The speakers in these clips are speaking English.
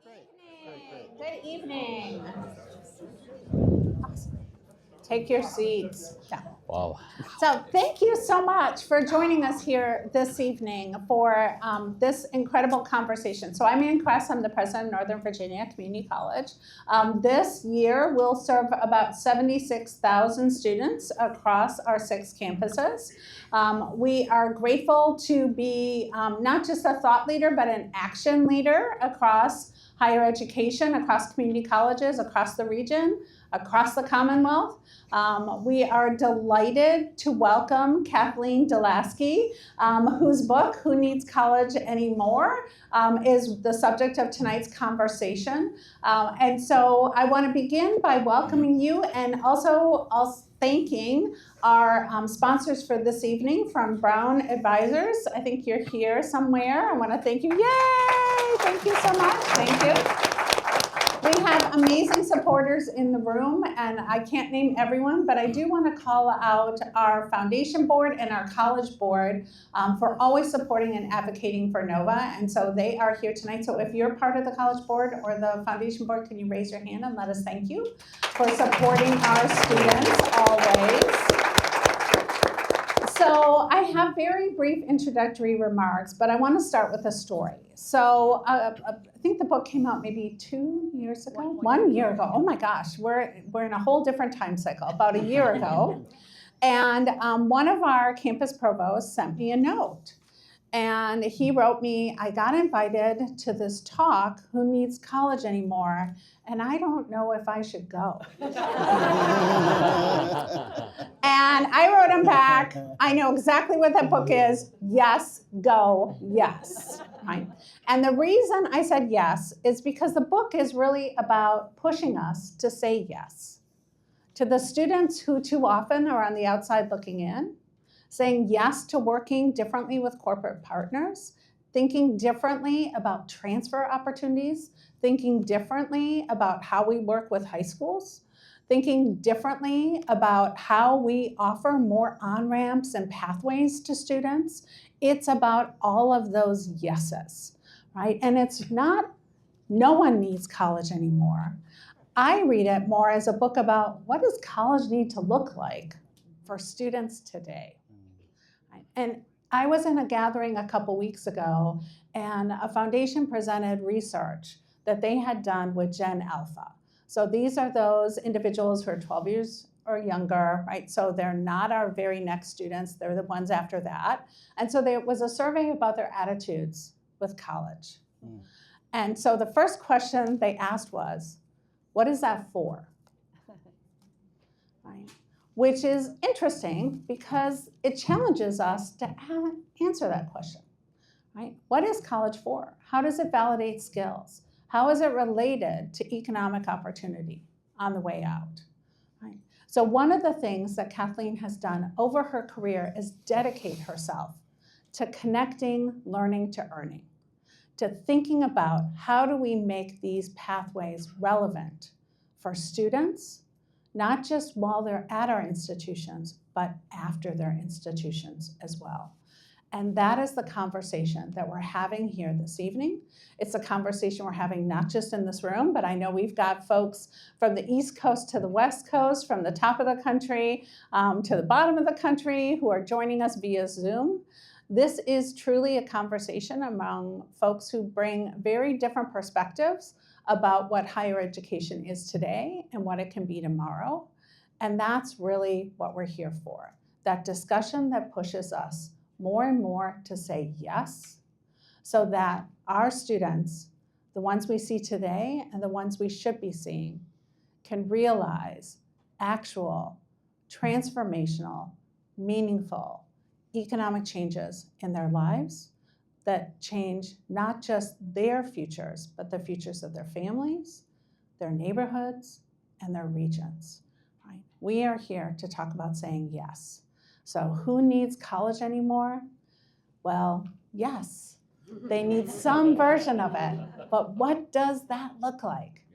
Great. Good evening. Take your seats. Yeah. Wow. So thank you so much for joining us here this evening for this incredible conversation. So I'm Ann Kress. I'm the president of Northern Virginia Community College. This year we'll serve about 76,000 students across our 6 campuses. We are grateful to be not just a thought leader, but an action leader across higher education, across community colleges, across the region, across the Commonwealth. We are delighted to welcome Kathleen deLaski, whose book, Who Needs College Anymore, is the subject of tonight's conversation. And so I want to begin by welcoming you and also thanking our sponsors for this evening from Brown Advisors. I think you're here somewhere. I want to thank you. Yay! Thank you so much. Thank you. We have amazing supporters in the room, and I can't name everyone, but I do want to call out our foundation board and our college board for always supporting and advocating for NOVA, and so they are here tonight. So if you're part of the college board or the foundation board, can you raise your hand and let us thank you for supporting our students always. So I have very brief introductory remarks, but I want to start with a story. So I think the book came out maybe 2 years ago, 1 year ago. Oh my gosh, we're in a whole different time cycle, about a year ago. And one of our campus provosts sent me a note. And he wrote me, I got invited to this talk, Who Needs College Anymore? And I don't know if I should go. And I wrote him back, I know exactly what that book is. Yes, go, yes. Right? And the reason I said yes is because the book is really about pushing us to say yes to the students who too often are on the outside looking in, saying yes to working differently with corporate partners, thinking differently about transfer opportunities, thinking differently about how we work with high schools, thinking differently about how we offer more on-ramps and pathways to students. It's about all of those yeses, right? And it's not, no one needs college anymore. I read it more as a book about what does college need to look like for students today? Right? And I was in a gathering a couple weeks ago, and a foundation presented research that they had done with Gen Alpha. So these are those individuals who are 12 years or younger, right? So they're not our very next students, they're the ones after that. And so there was a survey about their attitudes with college. And so the first question they asked was, what is that for? Right? Which is interesting because it challenges us to answer that question, right? What is college for? How does it validate skills? How is it related to economic opportunity on the way out? Right? So one of the things that Kathleen has done over her career is dedicate herself to connecting learning to earning, to thinking about how do we make these pathways relevant for students, not just while they're at our institutions, but after their institutions as well. And that is the conversation that we're having here this evening. It's a conversation we're having not just in this room, but I know we've got folks from the East Coast to the West Coast, from the top of the country to the bottom of the country who are joining us via Zoom. This is truly a conversation among folks who bring very different perspectives about what higher education is today and what it can be tomorrow. And that's really what we're here for, that discussion that pushes us more and more to say yes, so that our students, the ones we see today and the ones we should be seeing, can realize actual, transformational, meaningful economic changes in their lives that change not just their futures, but the futures of their families, their neighborhoods, and their regions. Right? We are here to talk about saying yes. So who needs college anymore? Well, yes, they need some version of it, but what does that look like?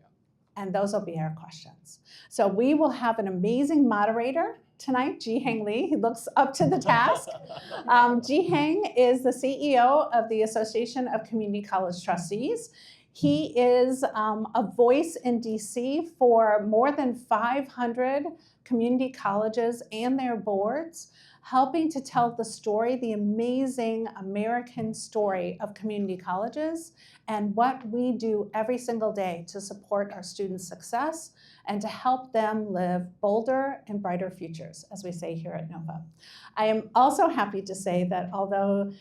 And those will be our questions. So we will have an amazing moderator tonight, Ji-Heng Lee. He looks up to the task. Ji-Heng is the CEO of the Association of Community College Trustees. He is a voice in DC for more than 500 community colleges and their boards, helping to tell the story, the amazing American story of community colleges and what we do every single day to support our students' success and to help them live bolder and brighter futures, as we say here at NOVA. I am also happy to say that although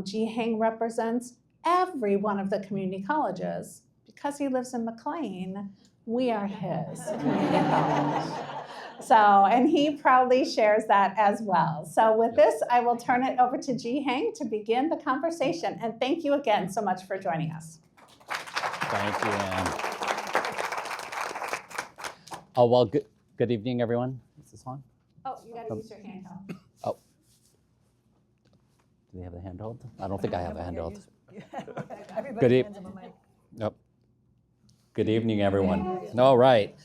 Ji Heng represents every one of the community colleges, because he lives in McLean, we are his community college. So, and he proudly shares that as well. So with this, I will turn it over to Ji Heng to begin the conversation. And thank you again so much for joining us. Thank you, Anne. Oh, well, good evening, everyone. Is this on? Oh, you got to use your handheld. Oh. Do they have a handheld? I don't think I have a handheld. Good evening. Yep. Good evening, everyone. All right.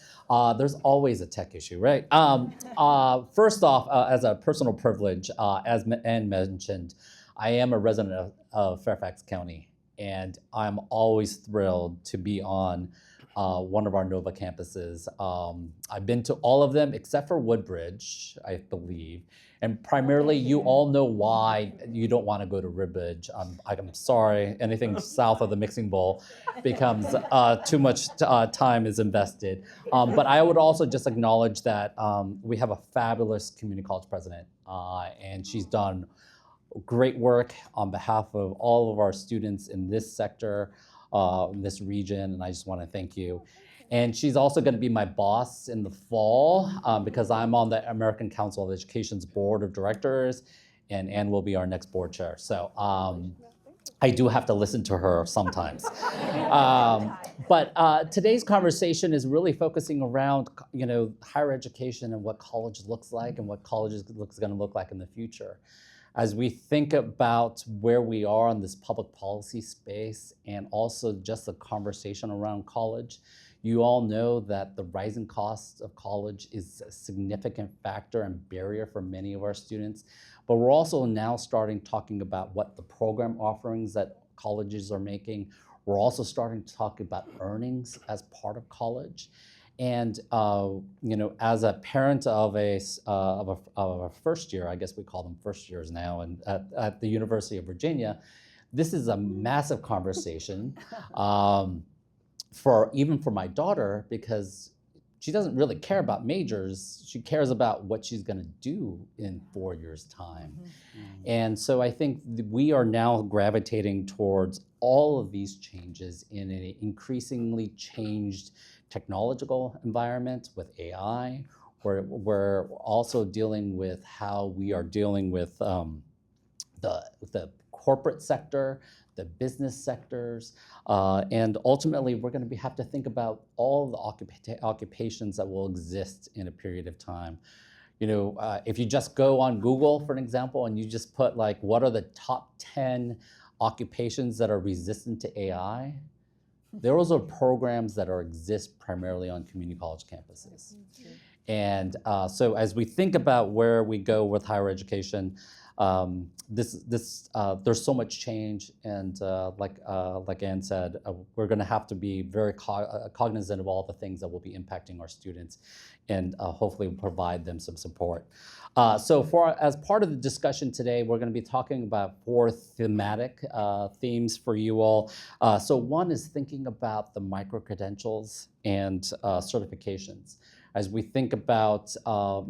There's always a tech issue, right? First off, as a personal privilege, as Anne mentioned, I am a resident of Fairfax County, and I'm always thrilled to be on one of our NOVA campuses. I've been to all of them except for Woodbridge, I believe. And primarily, you all know why you don't want to go to Woodbridge. I'm sorry, anything south of the mixing bowl becomes too much time is invested. But I would also just acknowledge that we have a fabulous community college president, and she's done great work on behalf of all of our students in this sector, in this region, and I just want to thank you. And she's also going to be my boss in the fall because I'm on the American Council of Education's board of directors, and Anne will be our next board chair. So I do have to listen to her sometimes. But today's conversation is really focusing around, higher education and what college looks like and what college is going to look like in the future. As we think about where we are in this public policy space and also just the conversation around college, you all know that the rising cost of college is a significant factor and barrier for many of our students. But we're also now starting talking about what the program offerings that colleges are making. We're also starting to talk about earnings as part of college. And as a parent of a first year, I guess we call them first years now, and at the University of Virginia, this is a massive conversation even for my daughter, because she doesn't really care about majors. She cares about what she's going to do in 4 years' time. Mm-hmm. And so I think we are now gravitating towards all of these changes in an increasingly changed technological environment with AI. We're also dealing with how we are dealing with the corporate sector, the business sectors, and ultimately we're going to have to think about all the occupations that will exist in a period of time. If you just go on Google, for an example, and you just put what are the top 10 occupations that are resistant to AI, those are programs that exist primarily on community college campuses. Mm-hmm. And so as we think about where we go with higher education, there's so much change, and like Anne said, we're going to have to be very cognizant of all the things that will be impacting our students, and hopefully provide them some support. So as part of the discussion today, we're going to be talking about 4 thematic themes for you all. So one is thinking about the micro-credentials and certifications. As we think about,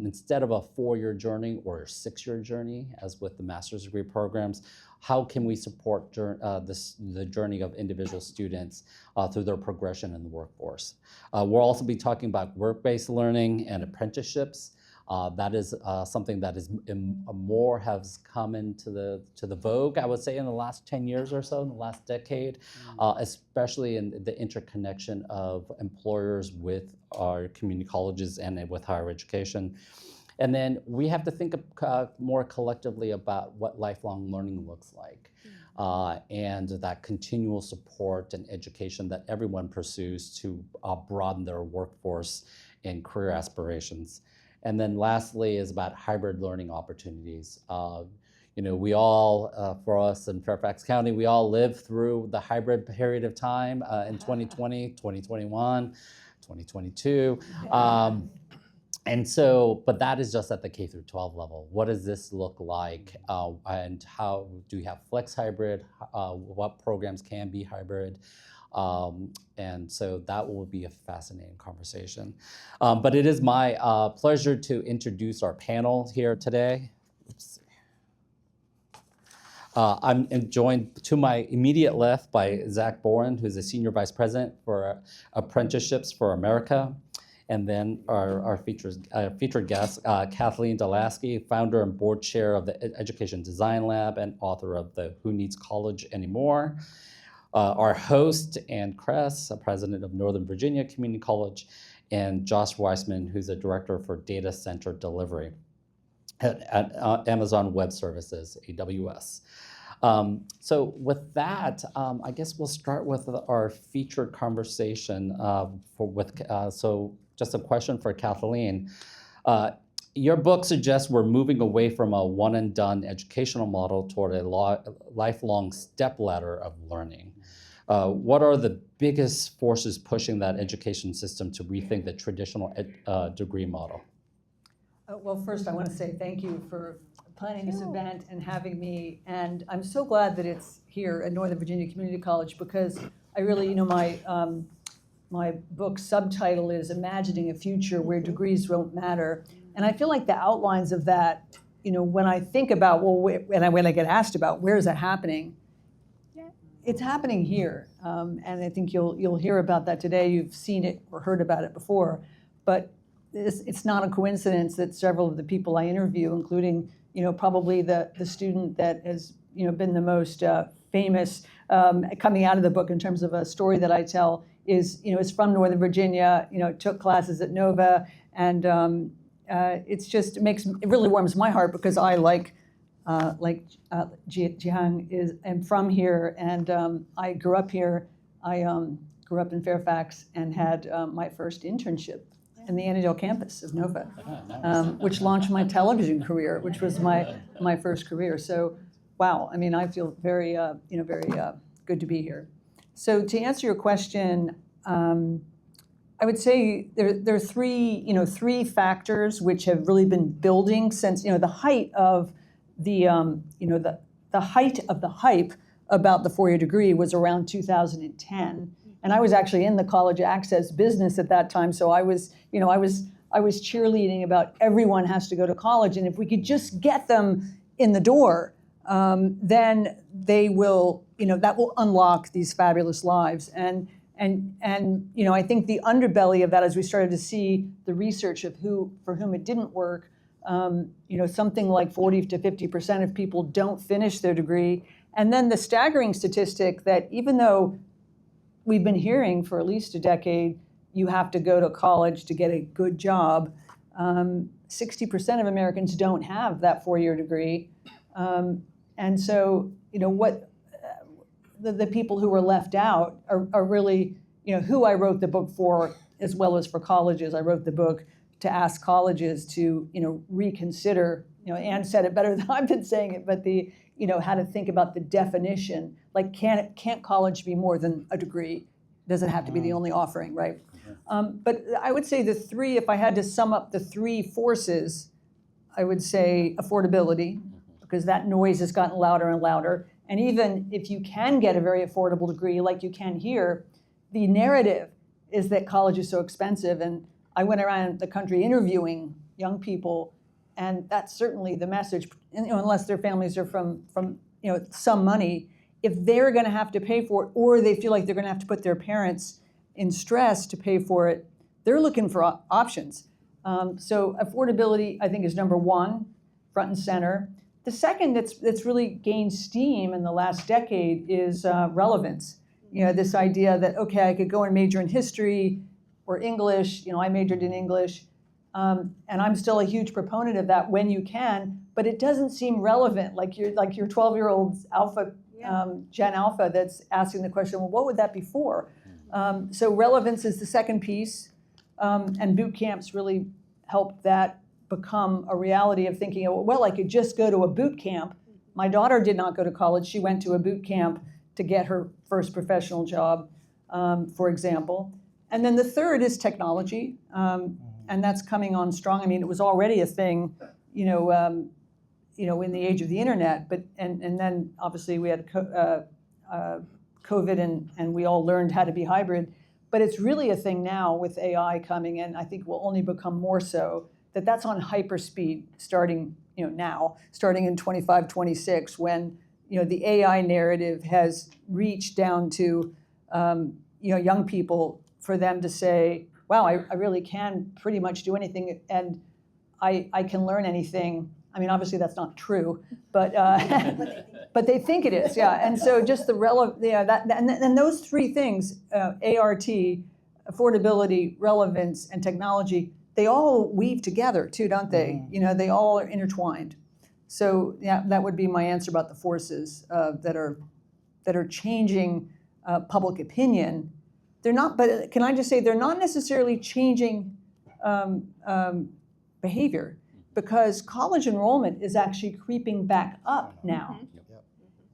instead of a 4-year journey or a 6-year journey, as with the master's degree programs, how can we support the journey of individual students through their progression in the workforce? We'll also be talking about work-based learning and apprenticeships. That is something that is more has come into the vogue, I would say, in the last 10 years or so, in the last decade, especially in the interconnection of employers with our community colleges and with higher education. And then we have to think more collectively about what lifelong learning looks like, and that continual support and education that everyone pursues to broaden their workforce and career aspirations. And then lastly is about hybrid learning opportunities. We all, for us in Fairfax County, we all lived through the hybrid period of time in 2020, 2021, 2022. And so, but that is just at the K through 12 level. What does this look like? And how do we have flex hybrid? What programs can be hybrid? And so that will be a fascinating conversation. But it is my pleasure to introduce our panel here today. Oops. I'm joined to my immediate left by Zach Boren, who's the Senior Vice President for Apprenticeships for America. And then our featured guest, Kathleen deLaski, founder and board chair of the Education Design Lab and author of the Who Needs College Anymore. Our host, and Kress, president of Northern Virginia Community College, and Josh Weissman, who's a director for data center delivery at Amazon Web Services, AWS. So with that, I guess we'll start with our featured conversation. So just a question for Kathleen. Your book suggests we're moving away from a one-and-done educational model toward a lifelong stepladder of learning. What are the biggest forces pushing that education system to rethink the traditional degree model? Well, first I want to say thank you for planning this event and having me. And I'm so glad that it's here at Northern Virginia Community College, because I really, my book's subtitle is Imagining a Future Where Degrees Won't Matter. And I feel like the outlines of that, when I think about, when I get asked about where is that happening, it's happening here. And I think you'll hear about that today. You've seen it or heard about it before. But it's not a coincidence that several of the people I interview, including probably the student that has been the most famous coming out of the book in terms of a story that I tell, is from Northern Virginia, took classes at Nova, and it really warms my heart, because I like Jihan am from here, and I grew up here. I grew up in Fairfax and had my first internship in the Annandale campus of Nova, which launched my television career, which was my first career. So, wow, I feel very good to be here. So to answer your question, I would say there are three factors which have really been building since the height of the height of the hype about the four-year degree was around 2010. And I was actually in the college access business at that time, so I was cheerleading about everyone has to go to college, and if we could just get them in the door, then they will, that will unlock these fabulous lives. And I think the underbelly of that, as we started to see the research of for whom it didn't work, something like 40 to 50% of people don't finish their degree, and then the staggering statistic that even though we've been hearing for at least a decade, you have to go to college to get a good job. 60% of Americans don't have that four-year degree. And so, what the people who were left out are really, who I wrote the book for, as well as for colleges. I wrote the book to ask colleges to, reconsider, Anne said it better than I've been saying it, but how to think about the definition. Like, can't college be more than a degree? Doesn't have to be the only offering, right? But I would say if I had to sum up the three forces, I would say affordability, because that noise has gotten louder and louder. And even if you can get a very affordable degree like you can here, the narrative is that college is so expensive. And I went around the country interviewing young people, and that's certainly the message, unless their families are from some money. If they're going to have to pay for it, or they feel like they're going to have to put their parents in stress to pay for it, they're looking for options. So affordability, I think, is number one, front and center. The second that's really gained steam in the last decade is relevance. This idea that, okay, I could go and major in history or English. I majored in English. And I'm still a huge proponent of that when you can, but it doesn't seem relevant. Like your 12-year-old alpha, Gen Alpha, that's asking the question, well, what would that be for? So relevance is the second piece, and boot camps really help that become a reality of thinking, well, I could just go to a boot camp My daughter did not go to college. She went to a boot camp to get her first professional job, for example. And then the third is technology, and that's coming on strong. I mean, it was already a thing, in the age of the internet, but and then obviously we had COVID, and we all learned how to be hybrid. But it's really a thing now with AI coming in. I think will only become more so. That's on hyperspeed starting, starting in 25, 26, when the AI narrative has reached down to young people, for them to say, wow, I really can pretty much do anything, and I can learn anything. I mean, obviously that's not true, but but they think it is, yeah. And so just the and those three things, ART, affordability, relevance, and technology, they all weave together too, don't they? They all are intertwined. So yeah, that would be my answer about the forces that are changing public opinion. They're not, but can I just say, they're not necessarily changing behavior, because college enrollment is actually creeping back up now.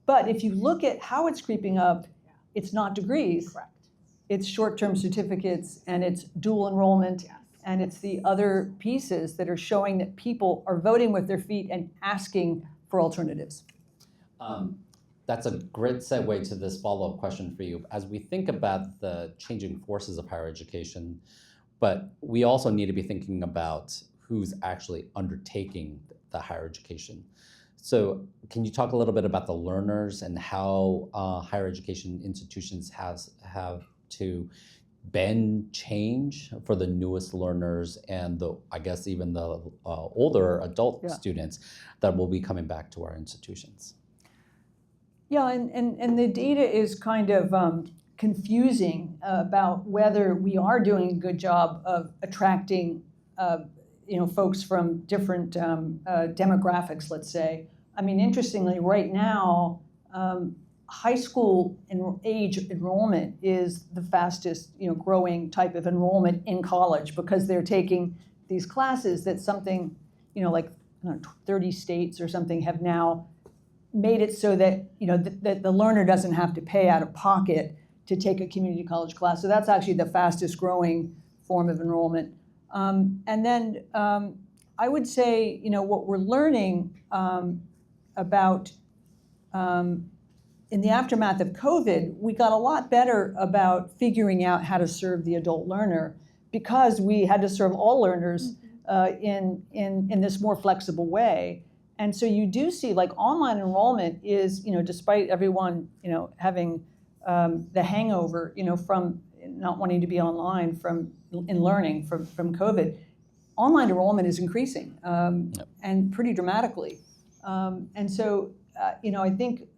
But if you look at how it's creeping up, it's not degrees. Correct. It's short-term certificates, and it's dual enrollment, Yes. and it's the other pieces that are showing that people are voting with their feet and asking for alternatives. That's a great segue to this follow-up question for you. As we think about the changing forces of higher education, but we also need to be thinking about who's actually undertaking the higher education. So can you talk a little bit about the learners and how higher education institutions have to bend change for the newest learners and I guess even the older adult students that will be coming back to our institutions? Yeah, and the data is kind of confusing about whether we are doing a good job of attracting folks from different demographics, let's say. I mean, interestingly, right now, high school age enrollment is the fastest growing type of enrollment in college, because they're taking these classes that something, like 30 states or something have now made it so that that the learner doesn't have to pay out of pocket to take a community college class. So that's actually the fastest growing form of enrollment. And then I would say, what we're learning about in the aftermath of COVID, we got a lot better about figuring out how to serve the adult learner, because we had to serve all learners in this more flexible way. And so you do see, like, online enrollment is, despite everyone, having the hangover, from not wanting to be online in learning from COVID, online enrollment is increasing and pretty dramatically. And so, I think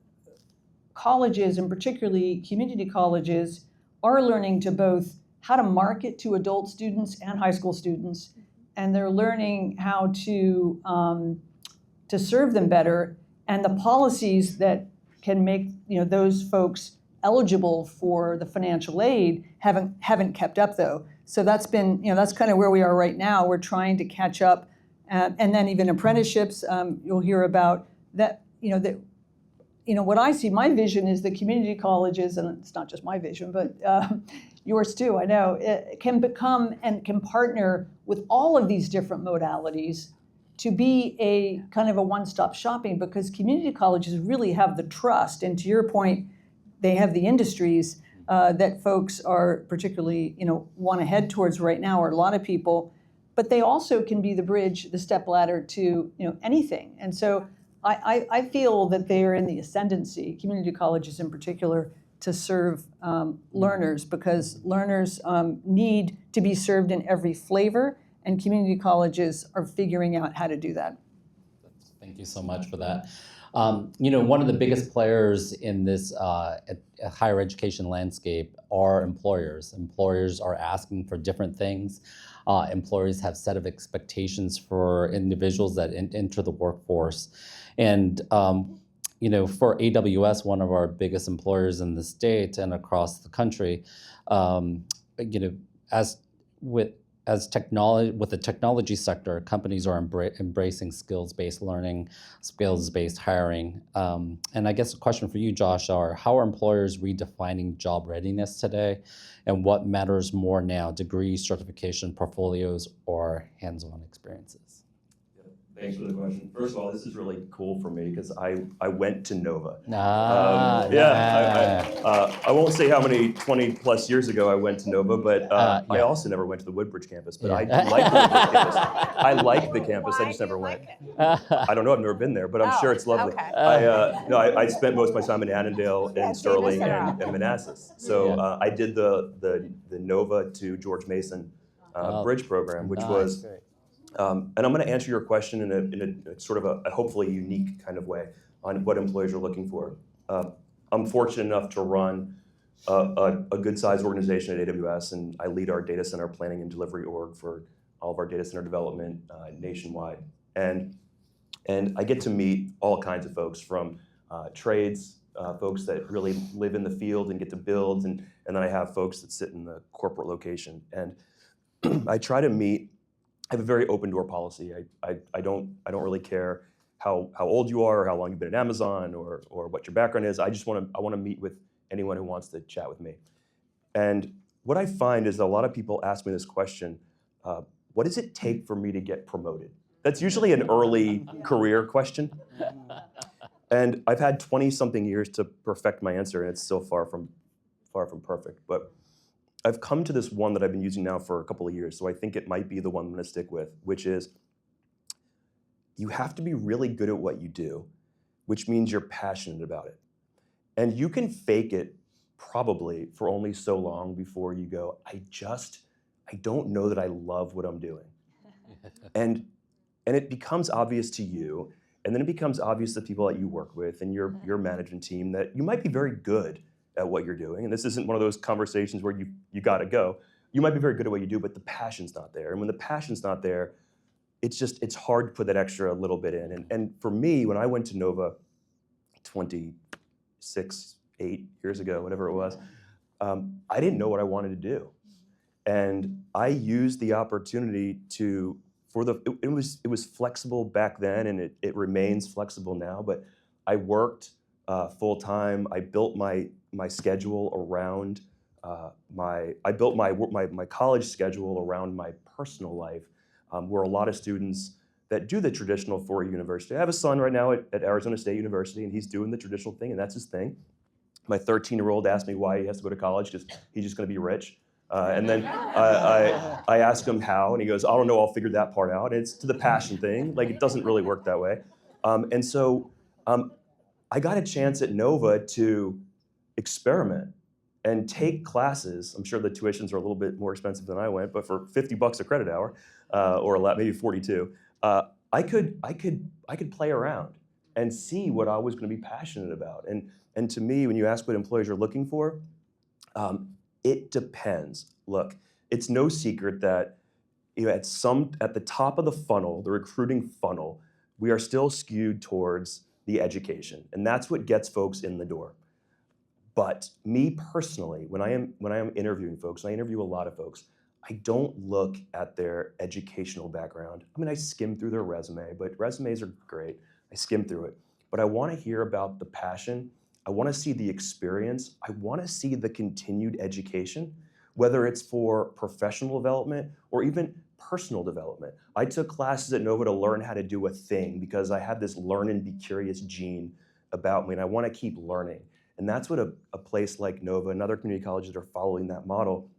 colleges, and particularly community colleges, are learning to both how to market to adult students and high school students, and they're learning how to serve them better, and the policies that can make those folks eligible for the financial aid haven't kept up, though. So that's been that's kind of where we are right now. We're trying to catch up, and then even apprenticeships. You'll hear about that. What I see, my vision is that community colleges, and it's not just my vision, but yours too, I know, it can become and can partner with all of these different modalities to be a kind of a one-stop shopping, because community colleges really have the trust, and to your point, they have the industries that folks are particularly, want to head towards right now, or a lot of people, but they also can be the bridge, the stepladder to, anything. And so I feel that they are in the ascendancy, community colleges in particular, to serve learners, because learners need to be served in every flavor, and community colleges are figuring out how to do that. Thank you so much for that. One of the biggest players in this higher education landscape are employers. Employers are asking for different things. Employers have set of expectations for individuals that enter the workforce. And for AWS, one of our biggest employers in the state and across the country, as with as technology, with the technology sector, companies are embracing skills-based learning, skills-based hiring. And I guess a question for you, Josh, are how are employers redefining job readiness today? And what matters more now, degrees, certification, portfolios, or hands-on experiences? Thanks for the question. First of all, this is really cool for me because I went to Nova. I won't say how many 20 plus years ago I went to Nova, but I also never went to the Woodbridge campus. But I like the Woodbridge campus. I like the campus. I just never went. I don't know. I've never been there, but I'm sure it's lovely. Okay. I spent most of my time in Annandale and Sterling and Manassas. So I did the Nova to George Mason bridge program, which was. Great. And I'm going to answer your question in a sort of a hopefully unique kind of way on what employers are looking for. I'm fortunate enough to run a good-sized organization at AWS, and I lead our data center planning and delivery org for all of our data center development nationwide. And I get to meet all kinds of folks from trades, folks that really live in the field and get to build, and then I have folks that sit in the corporate location. And I try to meet. I have a very open door policy. I don't really care how old you are or how long you've been at Amazon or what your background is. I want to meet with anyone who wants to chat with me. And what I find is that a lot of people ask me this question: what does it take for me to get promoted? That's usually an early career question. And I've had 20-something years to perfect my answer, and it's still far from perfect. But I've come to this one that I've been using now for a couple of years, so I think it might be the one I'm going to stick with, which is you have to be really good at what you do, which means you're passionate about it. And you can fake it probably for only so long before you go, I don't know that I love what I'm doing. And it becomes obvious to you, and then it becomes obvious to people that you work with and your management team that you might be very good at what you're doing. And this isn't one of those conversations where you got to go. You might be very good at what you do, but the passion's not there. And when the passion's not there, it's hard to put that extra little bit in. And for me, when I went to Nova 8 years ago, whatever it was, I didn't know what I wanted to do. And I used the opportunity it was flexible back then, and it remains flexible now, but I worked full time. I built my schedule around my college schedule around my personal life, where a lot of students that do the traditional four-year university. I have a son right now at Arizona State University, and he's doing the traditional thing, and that's his thing. My 13-year-old asked me why he has to go to college, because he's just going to be rich. And then I ask him how, and he goes, I don't know, I'll figure that part out. And it's to the passion thing. Like, it doesn't really work that way. And so I got a chance at Nova to experiment and take classes. I'm sure the tuitions are a little bit more expensive than I went, but for $50 a credit hour, or maybe 42, I could play around and see what I was going to be passionate about. And to me, when you ask what employers are looking for, it depends. Look, it's no secret that at the top of the funnel, the recruiting funnel, we are still skewed towards the education, and that's what gets folks in the door. But me personally, when I am interviewing folks, and I interview a lot of folks, I don't look at their educational background. I mean, I skim through their resume, but resumes are great. I skim through it. But I want to hear about the passion. I want to see the experience. I want to see the continued education, whether it's for professional development or even personal development. I took classes at Nova to learn how to do a thing because I had this learn and be curious gene about me, and I want to keep learning. And that's what a place like Nova and other community colleges that are following that model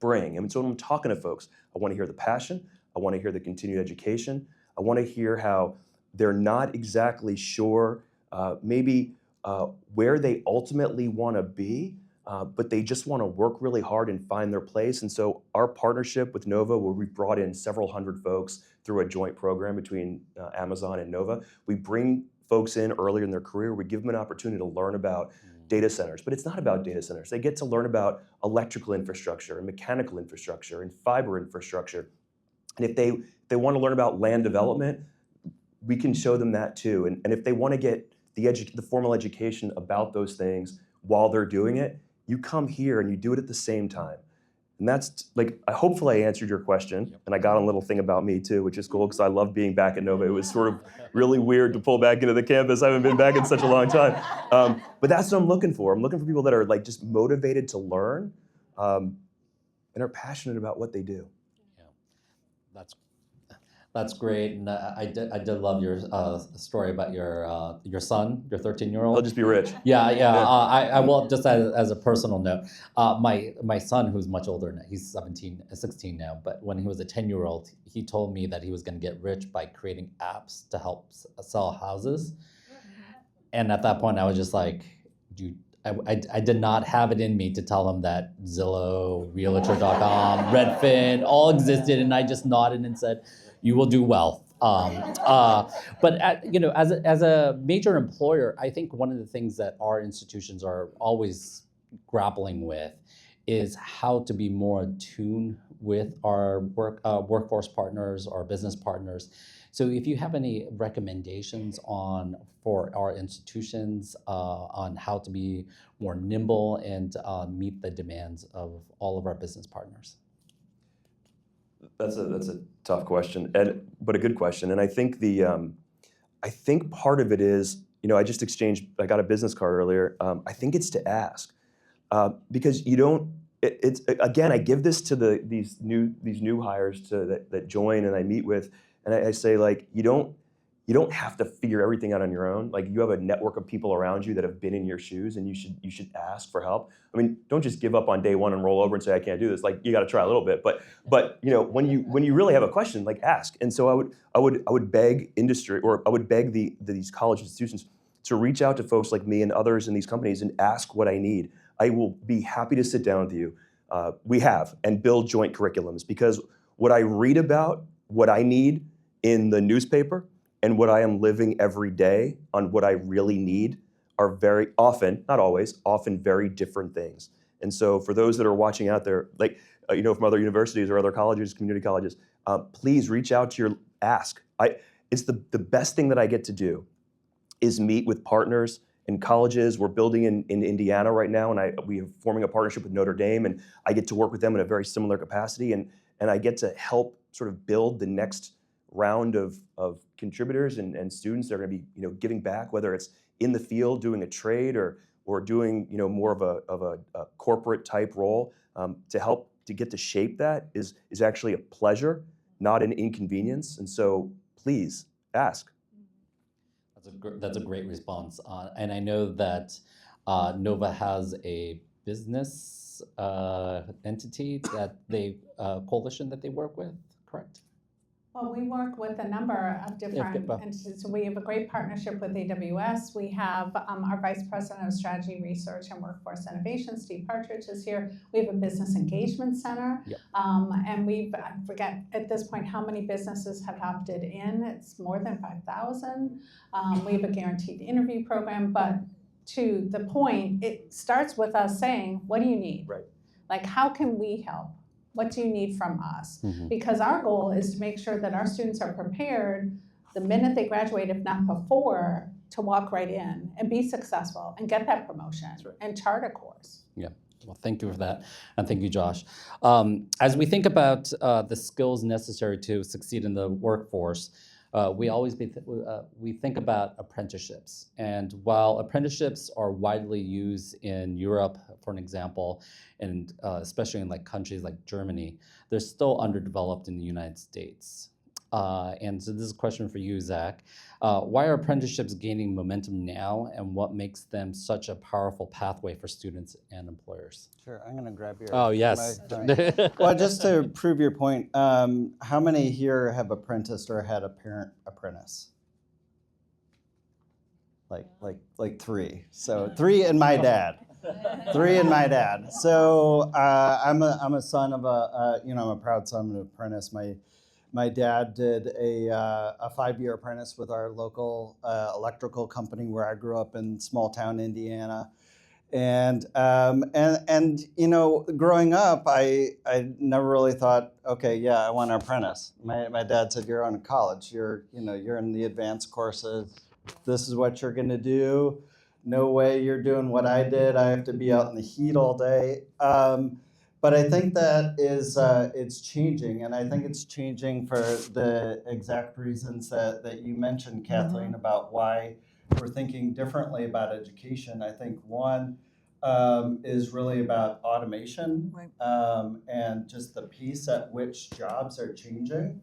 bring. And so when I'm talking to folks, I want to hear the passion. I want to hear the continued education. I want to hear how they're not exactly sure maybe where they ultimately want to be, but they just want to work really hard and find their place. And so our partnership with Nova, where we brought in several hundred folks through a joint program between Amazon and Nova, we bring folks in earlier in their career. We give them an opportunity to learn about data centers, but it's not about data centers. They get to learn about electrical infrastructure and mechanical infrastructure and fiber infrastructure. And if they want to learn about land development, we can show them that too. And if they want to get the formal education about those things while they're doing it, you come here and you do it at the same time. And that's like, hopefully I answered your question, and I got a little thing about me too, which is cool because I love being back at Nova. It was sort of really weird to pull back into the campus. I haven't been back in such a long time. But that's what I'm looking for. I'm looking for people that are like just motivated to learn and are passionate about what they do. Yeah, that's great, and I did love your story about your son, your 13-year-old. They'll just be rich. Yeah. Yeah. I will just as a personal note, my son, who's much older now, he's 16 now, but when he was a 10-year-old, he told me that he was going to get rich by creating apps to help sell houses. And at that point, I was just like, dude, I did not have it in me to tell him that Zillow, Realtor.com, Redfin all existed, and I just nodded and said, "You will do well." But as a major employer, I think one of the things that our institutions are always grappling with is how to be more attuned with our workforce partners, our business partners. So if you have any recommendations for our institutions on how to be more nimble and meet the demands of all of our business partners. That's a tough question, but a good question. And I think I think part of it is, I got a business card earlier. I think it's to ask, because you don't. It's again, I give this to these new hires that join and I meet with, and I say, like, you don't have to figure everything out on your own. Like, you have a network of people around you that have been in your shoes, and you should ask for help. I mean, don't just give up on day one and roll over and say, I can't do this. Like, you got to try a little bit. But when you really have a question, like, ask. And so I would beg industry, or I would beg these college institutions to reach out to folks like me and others in these companies and ask what I need. I will be happy to sit down with you. We have, and build joint curriculums, because what I read about, what I need in the newspaper, and what I am living every day on what I really need are very often, not always, often very different things. And so for those that are watching out there, like, from other universities or other colleges, community colleges, please reach out to ask. It's the best thing that I get to do is meet with partners in colleges. We're building in Indiana right now, and we are forming a partnership with Notre Dame, and I get to work with them in a very similar capacity, and I get to help sort of build the next round of contributors and students that are going to be giving back, whether it's in the field doing a trade or doing more of a corporate type role, to help to get to shape that is actually a pleasure, not an inconvenience. And so please ask. That's a great response, and I know that Nova has a business entity that coalition that they work with, correct? Well, we work with a number of different entities. So we have a great partnership with AWS. We have our Vice President of Strategy, Research, and Workforce Innovation, Steve Partridge, is here. We have a Business Engagement Center. Yep. And I forget at this point how many businesses have opted in. It's more than 5,000. We have a guaranteed interview program. But to the point, it starts with us saying, what do you need? Right. Like, how can we help? What do you need from us? Mm-hmm. Because our goal is to make sure that our students are prepared the minute they graduate, if not before, to walk right in and be successful and get that promotion and chart a course. Yeah. Well, thank you for that. And thank you, Josh. As we think about the skills necessary to succeed in the workforce, we think about apprenticeships. And while apprenticeships are widely used in Europe, for an example, and especially in like countries like Germany, they're still underdeveloped in the United States. And so this is a question for you, Zach. Why are apprenticeships gaining momentum now, and what makes them such a powerful pathway for students and employers? Sure, I'm going to grab your. Oh, yes. Well, just to prove your point, how many here have apprenticed or had a parent apprentice? Like three. So 3 and my dad. 3 and my dad. So I'm a son of I'm a proud son of an apprentice. My dad did a 5-year apprentice with our local electrical company where I grew up in small town Indiana, and growing up, I never really thought, okay, yeah, I want an apprentice. My dad said, you're on college, you're in the advanced courses. This is what you're going to do. No way you're doing what I did. I have to be out in the heat all day. But I think that is it's changing, and I think it's changing for the exact reasons that you mentioned, Kathleen, about why we're thinking differently about education. I think one is really about automation, Right. and just the pace at which jobs are changing,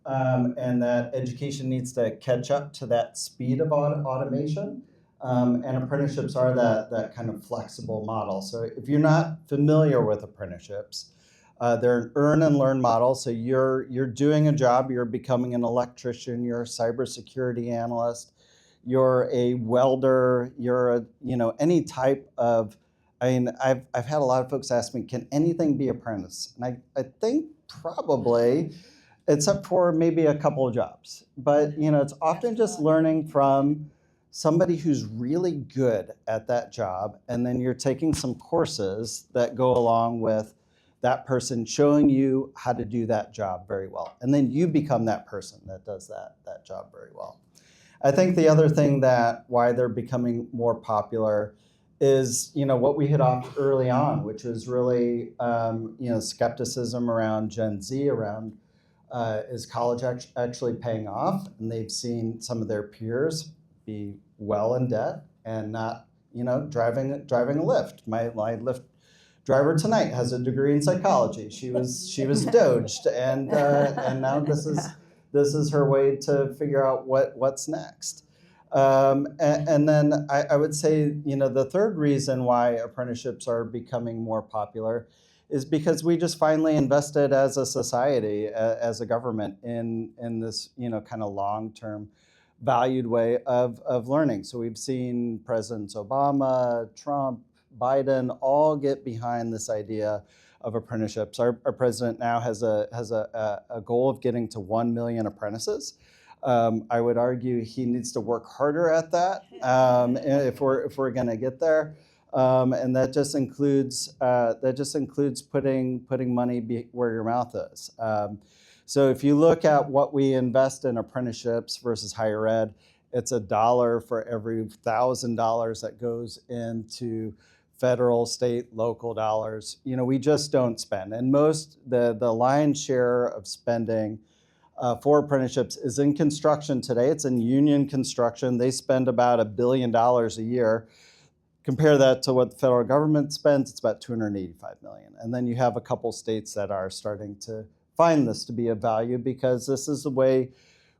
and that education needs to catch up to that speed of automation. And apprenticeships are that kind of flexible model. So if you're not familiar with apprenticeships, they're an earn and learn model. So you're doing a job, you're becoming an electrician, you're a cybersecurity analyst, you're a welder, you're a, any type of, I've had a lot of folks ask me, can anything be apprentice? And I think probably, except for maybe a couple of jobs. But it's often just learning from somebody who's really good at that job, and then you're taking some courses that go along with that person showing you how to do that job very well. And then you become that person that does that job very well. I think the other thing that why they're becoming more popular is what we hit off early on, which was really skepticism around Gen Z, around is college actually paying off? And they've seen some of their peers be well in debt and not, driving a Lyft. My Lyft driver tonight has a degree in psychology. She was doged, and now this is her way to figure out what's next. And then I would say, the third reason why apprenticeships are becoming more popular is because we just finally invested as a society, as a government, in this kind of long-term valued way of learning. So we've seen Presidents Obama, Trump, Biden all get behind this idea of apprenticeships. Our president now has a goal of getting to 1 million apprentices. I would argue he needs to work harder at that if we're going to get there. And that just includes putting money where your mouth is. So if you look at what we invest in apprenticeships versus higher ed, it's $1 for every $1,000 that goes into federal, state, local dollars. We just don't spend. And the lion's share of spending for apprenticeships is in construction today. It's in union construction. They spend about $1 billion a year. Compare that to what the federal government spends, it's about $285 million. And then you have a couple states that are starting to find this to be of value, because this is the way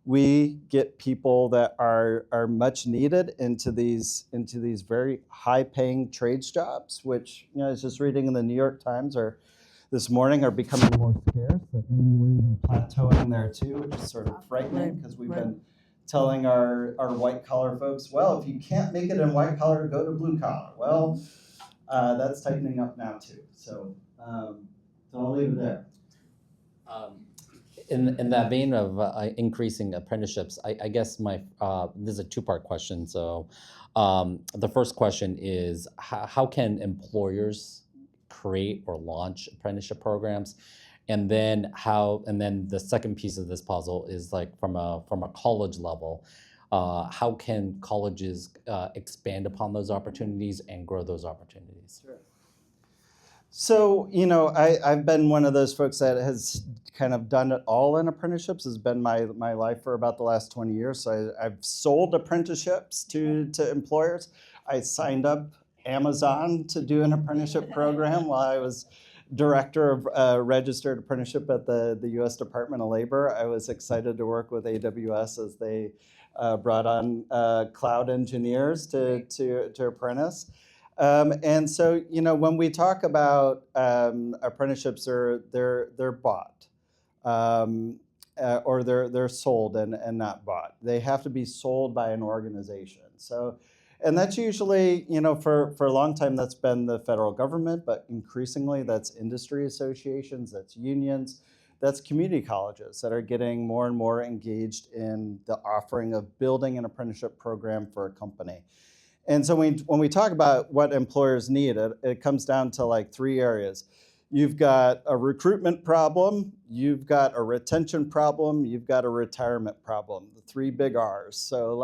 we get people that are much needed into these very high-paying trades jobs, which I was just reading in the New York Times this morning are becoming more scarce. That maybe we're even plateauing there too, which is sort of frightening, because we've been telling our white collar folks, well, if you can't make it in white collar, go to blue collar. Well, that's tightening up now too. So I'll leave it there. In that vein of increasing apprenticeships, I guess this is a two-part question. So the first question is, how can employers create or launch apprenticeship programs? And then the second piece of this puzzle is like from a college level, how can colleges expand upon those opportunities and grow those opportunities? Sure. So, I've been one of those folks that has kind of done it all in apprenticeships. Has been my life for about the last 20 years. So I've sold apprenticeships to employers. I signed up Amazon to do an apprenticeship program while I was director of registered apprenticeship at the U.S. Department of Labor. I was excited to work with AWS as they brought on cloud engineers to apprentice. And so, when we talk about apprenticeships, they're bought, or they're sold and not bought. They have to be sold by an organization. So, and that's usually, for a long time, that's been the federal government, but increasingly that's industry associations, that's unions, that's community colleges that are getting more and more engaged in the offering of building an apprenticeship program for a company. And so when we talk about what employers need, it comes down to like three areas. You've got a recruitment problem, you've got a retention problem, you've got a retirement problem, the three big R's. So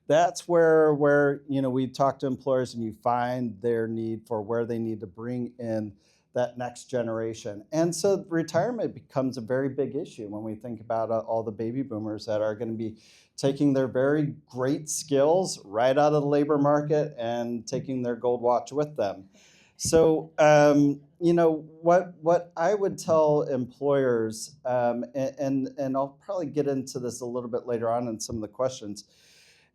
that's where we talk to employers and you find their need for where they need to bring in that next generation. And so retirement becomes a very big issue when we think about all the baby boomers that are going to be taking their very great skills right out of the labor market and taking their gold watch with them. So, you know, what I would tell employers, and I'll probably get into this a little bit later on in some of the questions,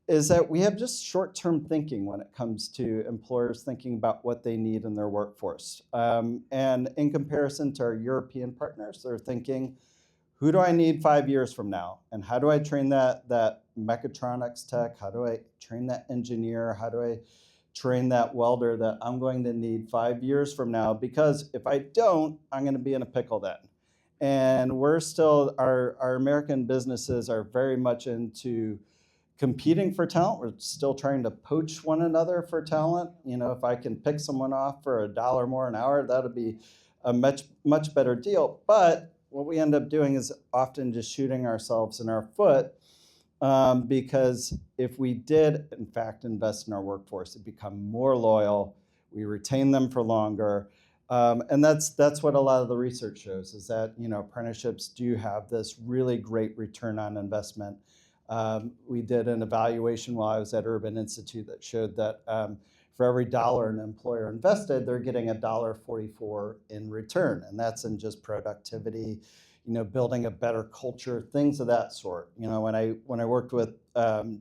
is that we have just short-term thinking when it comes to employers thinking about what they need in their workforce. And in comparison to our European partners, they're thinking, who do I need 5 years from now? And how do I train that mechatronics tech? How do I train that engineer? How do I train that welder that I'm going to need 5 years from now? Because if I don't, I'm going to be in a pickle then. And we're still, our American businesses are very much into competing for talent. We're still trying to poach one another for talent. You know, if I can pick someone off for $1 more an hour, that'll be a much better deal. But what we end up doing is often just shooting ourselves in our foot, because if we did, in fact, invest in our workforce, it become more loyal, we retain them for longer. And that's what a lot of the research shows, is that, you know, apprenticeships do have this really great return on investment. We did an evaluation while I was at Urban Institute that showed that for every $1 an employer invested, they're getting $1.44 in return. And that's in just productivity, you know, building a better culture, things of that sort. You know, when I worked with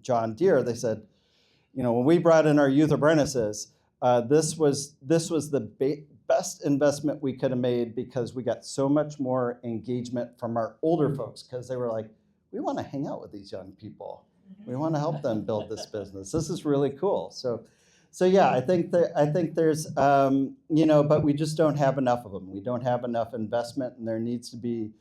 John Deere, they said, you know, when we brought in our youth apprentices, this was the best investment we could have made, because we got so much more engagement from our older folks, because they were like, we want to hang out with these young people. We want to help them build this business. This is really cool. So yeah, I think there's, you know, but we just don't have enough of them. We don't have enough investment, and there needs to be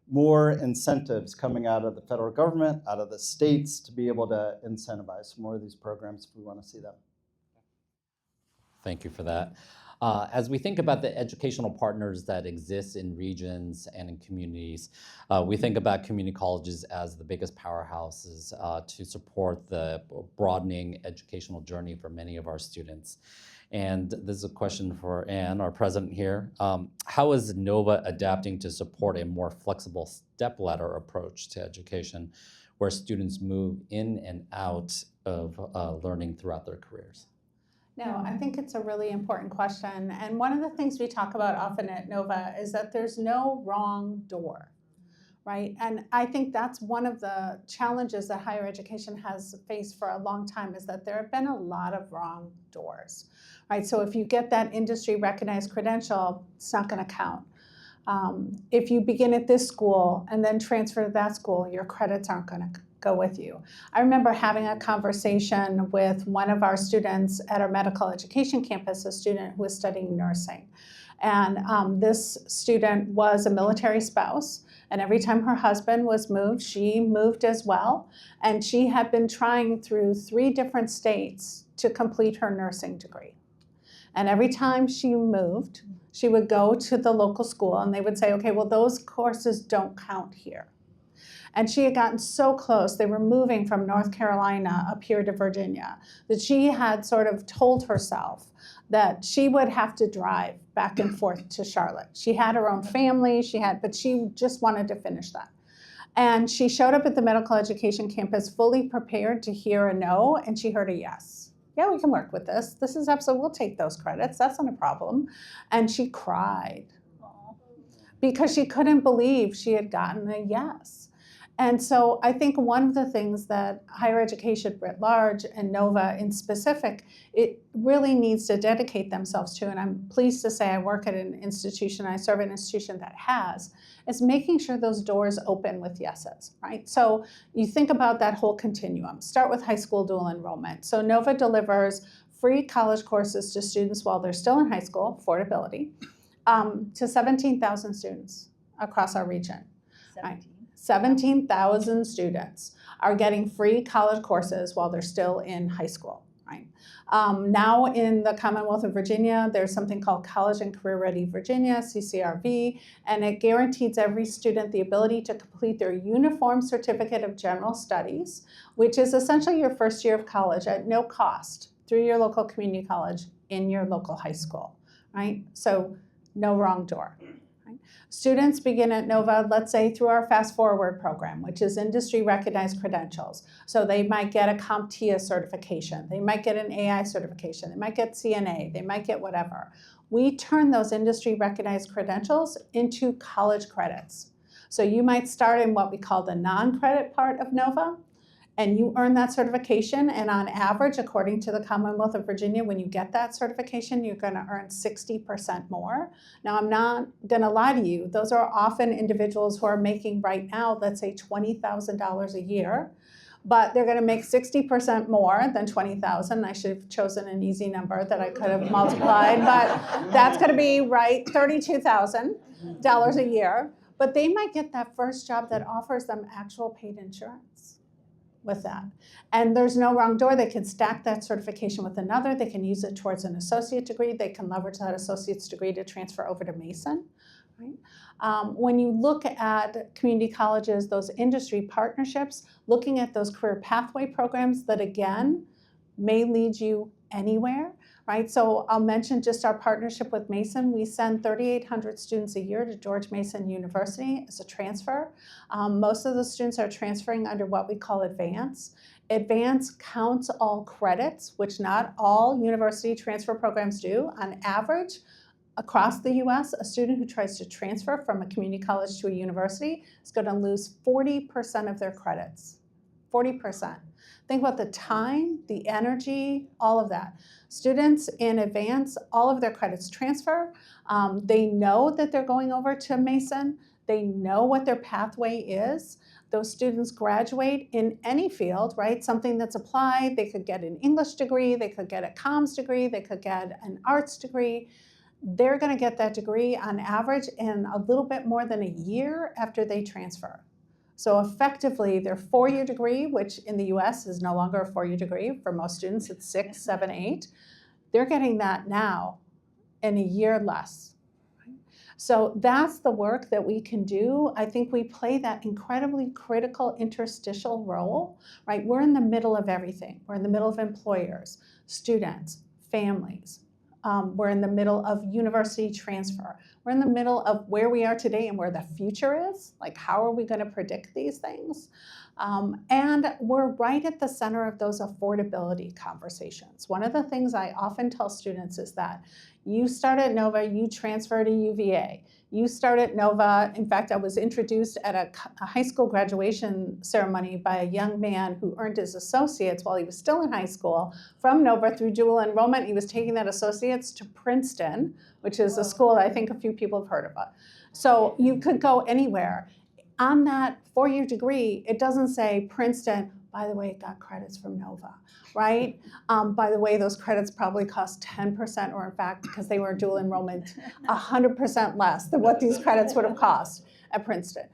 more incentives coming out of the federal government, out of the states, to be able to incentivize more of these programs if we want to see them. Thank you for that. As we think about the educational partners that exist in regions and in communities, we think about community colleges as the biggest powerhouses to support the broadening educational journey for many of our students. And this is a question for Ann, our president here. How is Nova adapting to support a more flexible stepladder approach to education, where students move in and out of learning throughout their careers? No, I think it's a really important question. And one of the things we talk about often at Nova is that there's no wrong door, right? And I think that's one of the challenges that higher education has faced for a long time, is that there have been a lot of wrong doors, right? So if you get that industry recognized credential, it's not going to count. If you begin at this school and then transfer to that school, your credits aren't going to go with you. I remember having a conversation with one of our students at our medical education campus, a student who was studying nursing. And this student was a military spouse, and every time her husband was moved, she moved as well. And she had been trying through 3 different states to complete her nursing degree. And every time she moved, she would go to the local school and they would say, okay, well, those courses don't count here. And she had gotten so close, they were moving from North Carolina up here to Virginia, that she had sort of told herself that she would have to drive back and forth to Charlotte. She had her own family, but she just wanted to finish that. And she showed up at the medical education campus fully prepared to hear a no, and she heard a yes. Yeah, we can work with this. This is absolutely, we'll take those credits. That's not a problem. And she cried because she couldn't believe she had gotten a yes. And so I think one of the things that higher education writ large and Nova in specific, it really needs to dedicate themselves to, and I'm pleased to say I work at an institution, I serve an institution that has, is making sure those doors open with yeses, right? So you think about that whole continuum. Start with high school dual enrollment. So Nova delivers free college courses to students while they're still in high school, affordability, to 17,000 students across our region. 17,000 students are getting free college courses while they're still in high school, right? Now in the Commonwealth of Virginia, there's something called College and Career Ready Virginia, CCRV, and it guarantees every student the ability to complete their Uniform Certificate of General Studies, which is essentially your first year of college at no cost through your local community college in your local high school, right? So no wrong door. Right? Students begin at Nova, let's say through our Fast Forward program, which is industry recognized credentials. So they might get a CompTIA certification, they might get an AI certification, they might get CNA, they might get whatever. We turn those industry recognized credentials into college credits. So you might start in what we call the non-credit part of Nova, and you earn that certification, and on average, according to the Commonwealth of Virginia, when you get that certification, you're gonna earn 60% more. Now, I'm not gonna lie to you, those are often individuals who are making right now, let's say $20,000 a year, but they're gonna make 60% more than 20,000. I should have chosen an easy number that I could have multiplied, but that's gonna be, right, $32,000 a year. But they might get that first job that offers them actual paid insurance with that. And there's no wrong door. They can stack that certification with another. They can use it towards an associate degree. They can leverage that associate's degree to transfer over to Mason. Right? When you look at community colleges, those industry partnerships, looking at those career pathway programs that, again, may lead you anywhere, right? So I'll mention just our partnership with Mason. We send 3,800 students a year to George Mason University as a transfer. Most of the students are transferring under what we call Advance. Advance counts all credits, which not all university transfer programs do. On average, across the US, a student who tries to transfer from a community college to a university is going to lose 40% of their credits. 40%. Think about the time, the energy, all of that. Students in Advance, all of their credits transfer. They know that they're going over to Mason. They know what their pathway is. Those students graduate in any field, right? Something that's applied. They could get an English degree. They could get a comms degree. They could get an arts degree. They're going to get that degree on average in a little bit more than a year after they transfer. So effectively, their four-year degree, which in the US is no longer a four-year degree, for most students it's 6, 7, 8, they're getting that now in a year less. So that's the work that we can do. I think we play that incredibly critical interstitial role, right? We're in the middle of everything. We're in the middle of employers, students, families. We're in the middle of university transfer. We're in the middle of where we are today and where the future is. Like, how are we going to predict these things? And we're right at the center of those affordability conversations. One of the things I often tell students is that you start at Nova, you transfer to UVA. You start at Nova. In fact, I was introduced at a high school graduation ceremony by a young man who earned his associates while he was still in high school from Nova through dual enrollment. He was taking that associates to Princeton, which is a school I think a few people have heard about. So you could go anywhere. On that four-year degree, it doesn't say Princeton, by the way, it got credits from Nova, right? By the way, those credits probably cost 10%, or in fact, because they were dual enrollment, 100% less than what these credits would have cost at Princeton.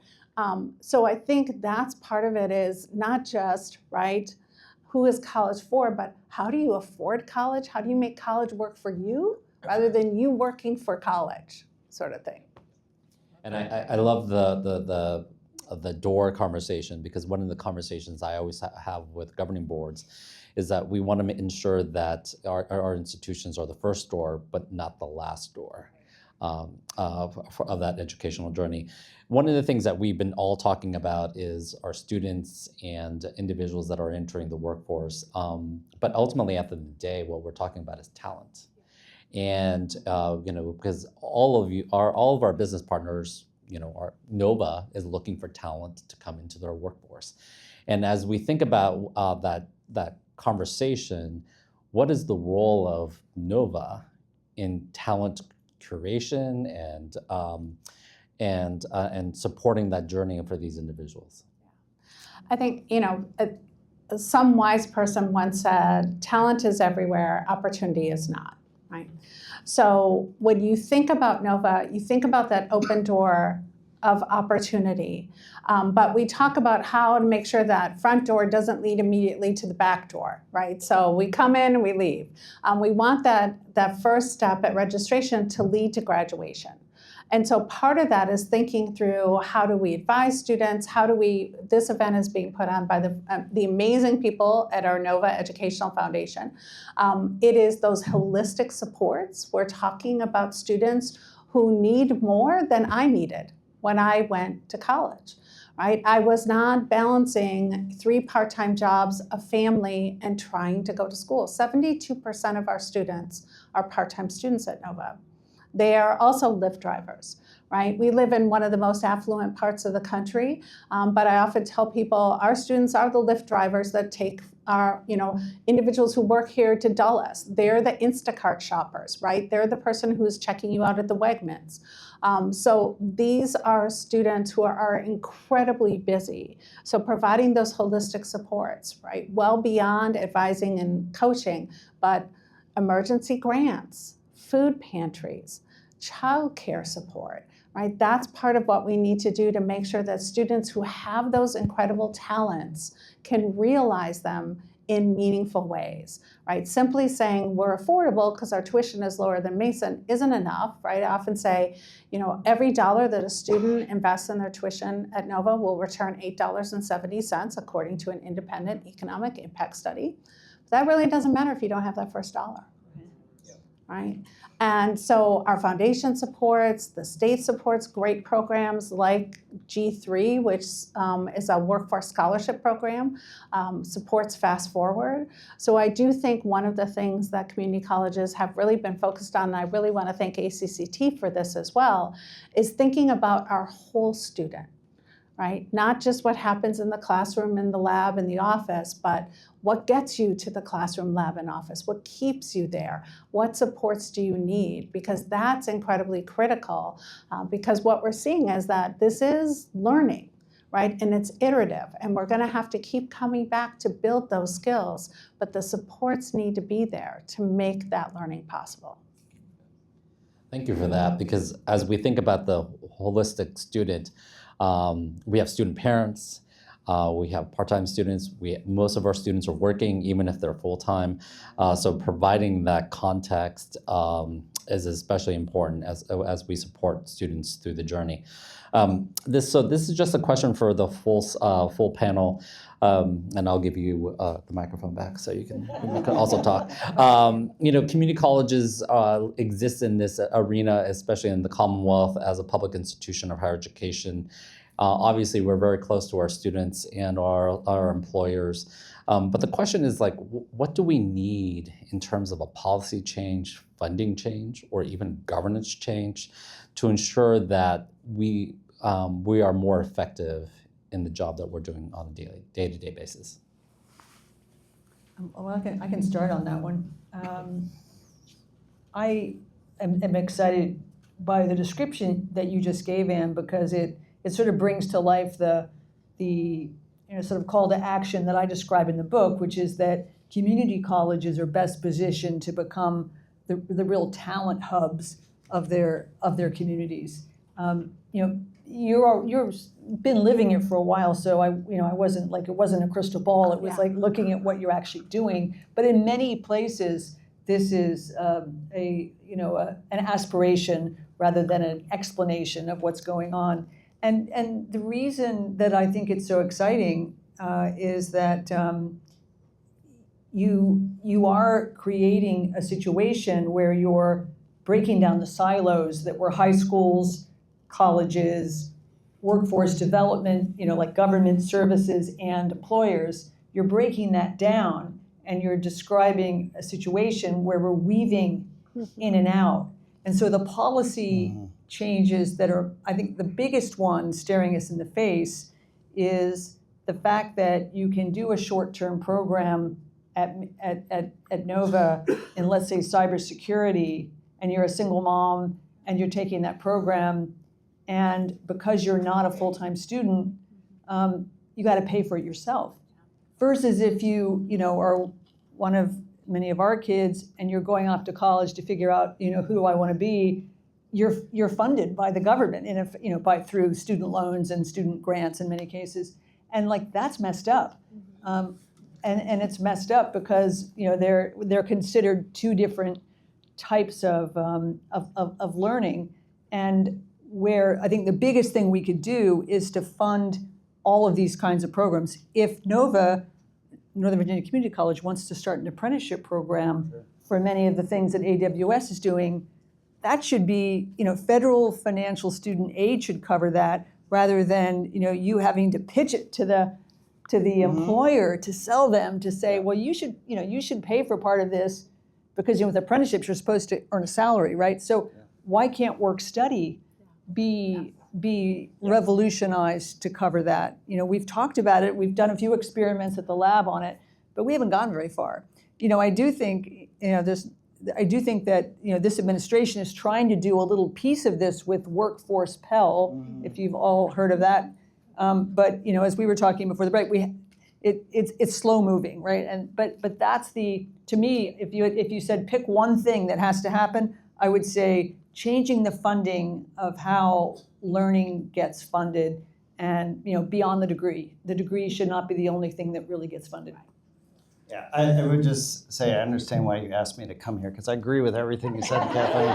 So I think that's part of it, is not just, right, who is college for, but how do you afford college? How do you make college work for you rather than you working for college, sort of thing. And I love the door conversation, because one of the conversations I always have with governing boards is that we want to ensure that our institutions are the first door, but not the last door of that educational journey. One of the things that we've been all talking about is our students and individuals that are entering the workforce. But ultimately, at the end of the day, what we're talking about is talent. And because all of our business partners, our Nova is looking for talent to come into their workforce. And as we think about that conversation, what is the role of Nova in talent curation and supporting that journey for these individuals? I think, some wise person once said, talent is everywhere, opportunity is not. Right. So when you think about Nova, you think about that open door of opportunity. But we talk about how to make sure that front door doesn't lead immediately to the back door, right? So we come in and we leave. We want that first step at registration to lead to graduation. And so part of that is thinking through, how do we advise students? This event is being put on by the amazing people at our Nova Educational Foundation. It is those holistic supports. We're talking about students who need more than I needed when I went to college, right? I was not balancing 3 part-time jobs, a family, and trying to go to school. 72% of our students are part-time students at Nova. They are also Lyft drivers, right? We live in one of the most affluent parts of the country, but I often tell people our students are the Lyft drivers that take our, individuals who work here to dull us. They're the Instacart shoppers, right? They're the person who's checking you out at the Wegmans. So these are students who are incredibly busy. So providing those holistic supports, right? Well beyond advising and coaching, but emergency grants, food pantries, childcare support, right? That's part of what we need to do to make sure that students who have those incredible talents can realize them in meaningful ways, right? Simply saying we're affordable because our tuition is lower than Mason isn't enough, right? I often say, every dollar that a student invests in their tuition at Nova will return $8.70 according to an independent economic impact study. But that really doesn't matter if you don't have that first dollar. Right? And so our foundation supports, the state supports great programs like G3, which is a workforce scholarship program, supports Fast Forward. So I do think one of the things that community colleges have really been focused on, and I really want to thank ACCT for this as well, is thinking about our whole student, right? Not just what happens in the classroom, in the lab, in the office, but what gets you to the classroom, lab, and office? What keeps you there? What supports do you need? Because that's incredibly critical, because what we're seeing is that this is learning, right? And it's iterative, and we're gonna have to keep coming back to build those skills, but the supports need to be there to make that learning possible. Thank you for that, because as we think about the holistic student, we have student parents, we have part-time students, most of our students are working, even if they're full-time. So providing that context is especially important as we support students through the journey. This is just a question for the full panel, and I'll give you the microphone back so you can also talk. Community colleges exist in this arena, especially in the Commonwealth, as a public institution of higher education. Obviously, we're very close to our students and our employers. But the question is, what do we need in terms of a policy change, funding change, or even governance change to ensure that we are more effective in the job that we're doing on a day-to-day basis? Well, I can start on that one. I am excited by the description that you just gave, Anne, because it sort of brings to life the sort of call to action that I describe in the book, which is that community colleges are best positioned to become the real talent hubs of their communities. You've been living it for a while, so I wasn't it wasn't a crystal ball. It was like looking at what you're actually doing. But in many places, this is an aspiration rather than an explanation of what's going on. And the reason that I think it's so exciting is that you are creating a situation where you're breaking down the silos that were high schools, colleges, workforce development, like government services and employers. You're breaking that down, and you're describing a situation where we're weaving in and out. And so the policy changes that are, I think, the biggest one staring us in the face is the fact that you can do a short-term program at Nova in, let's say, cybersecurity, and you're a single mom and you're taking that program, and because you're not a full-time student, you got to pay for it yourself. Versus if you are one of many of our kids and you're going off to college to figure out, who do I want to be, you're funded by the government, through student loans and student grants in many cases, and that's messed up, and it's messed up because they're considered two different types of learning, and where I think the biggest thing we could do is to fund all of these kinds of programs. If Northern Virginia Community College wants to start an apprenticeship program for many of the things that AWS is doing, that should be, federal financial student aid should cover that rather than, you having to pitch it to the employer to sell them to say, well, you should pay for part of this because, with apprenticeships, you're supposed to earn a salary, right? So why can't work study be revolutionized to cover that? We've talked about it. We've done a few experiments at the lab on it, but we haven't gone very far. I do think, that, this administration is trying to do a little piece of this with Workforce Pell, if you've all heard of that. But, as we were talking before the break, it's slow moving, right? But that's to me, if you said pick one thing that has to happen, I would say changing the funding of how learning gets funded, and beyond the degree. The degree should not be the only thing that really gets funded. Yeah, I would just say I understand why you asked me to come here, because I agree with everything you said, Kathleen.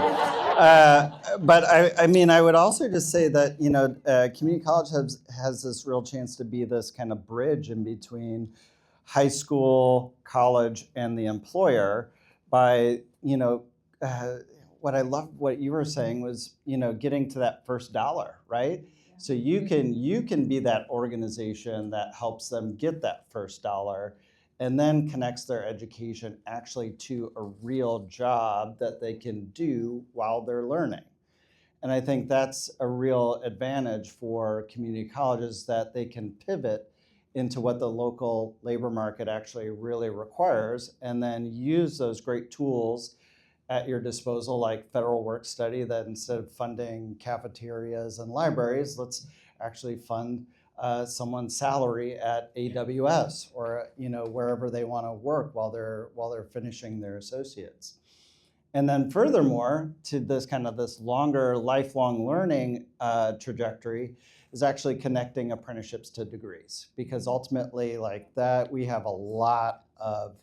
But I would also just say that community college has this real chance to be this kind of bridge in between high school, college, and the employer by what I love what you were saying was getting to that first dollar, right? So you can be that organization that helps them get that first dollar, and then connects their education actually to a real job that they can do while they're learning. And I think that's a real advantage for community colleges, that they can pivot into what the local labor market actually really requires, and then use those great tools at your disposal, like federal work study, that instead of funding cafeterias and libraries, let's actually fund someone's salary at AWS or wherever they want to work while they're finishing their associates. And then furthermore, to this longer lifelong learning trajectory is actually connecting apprenticeships to degrees, because ultimately, like that, we have a lot of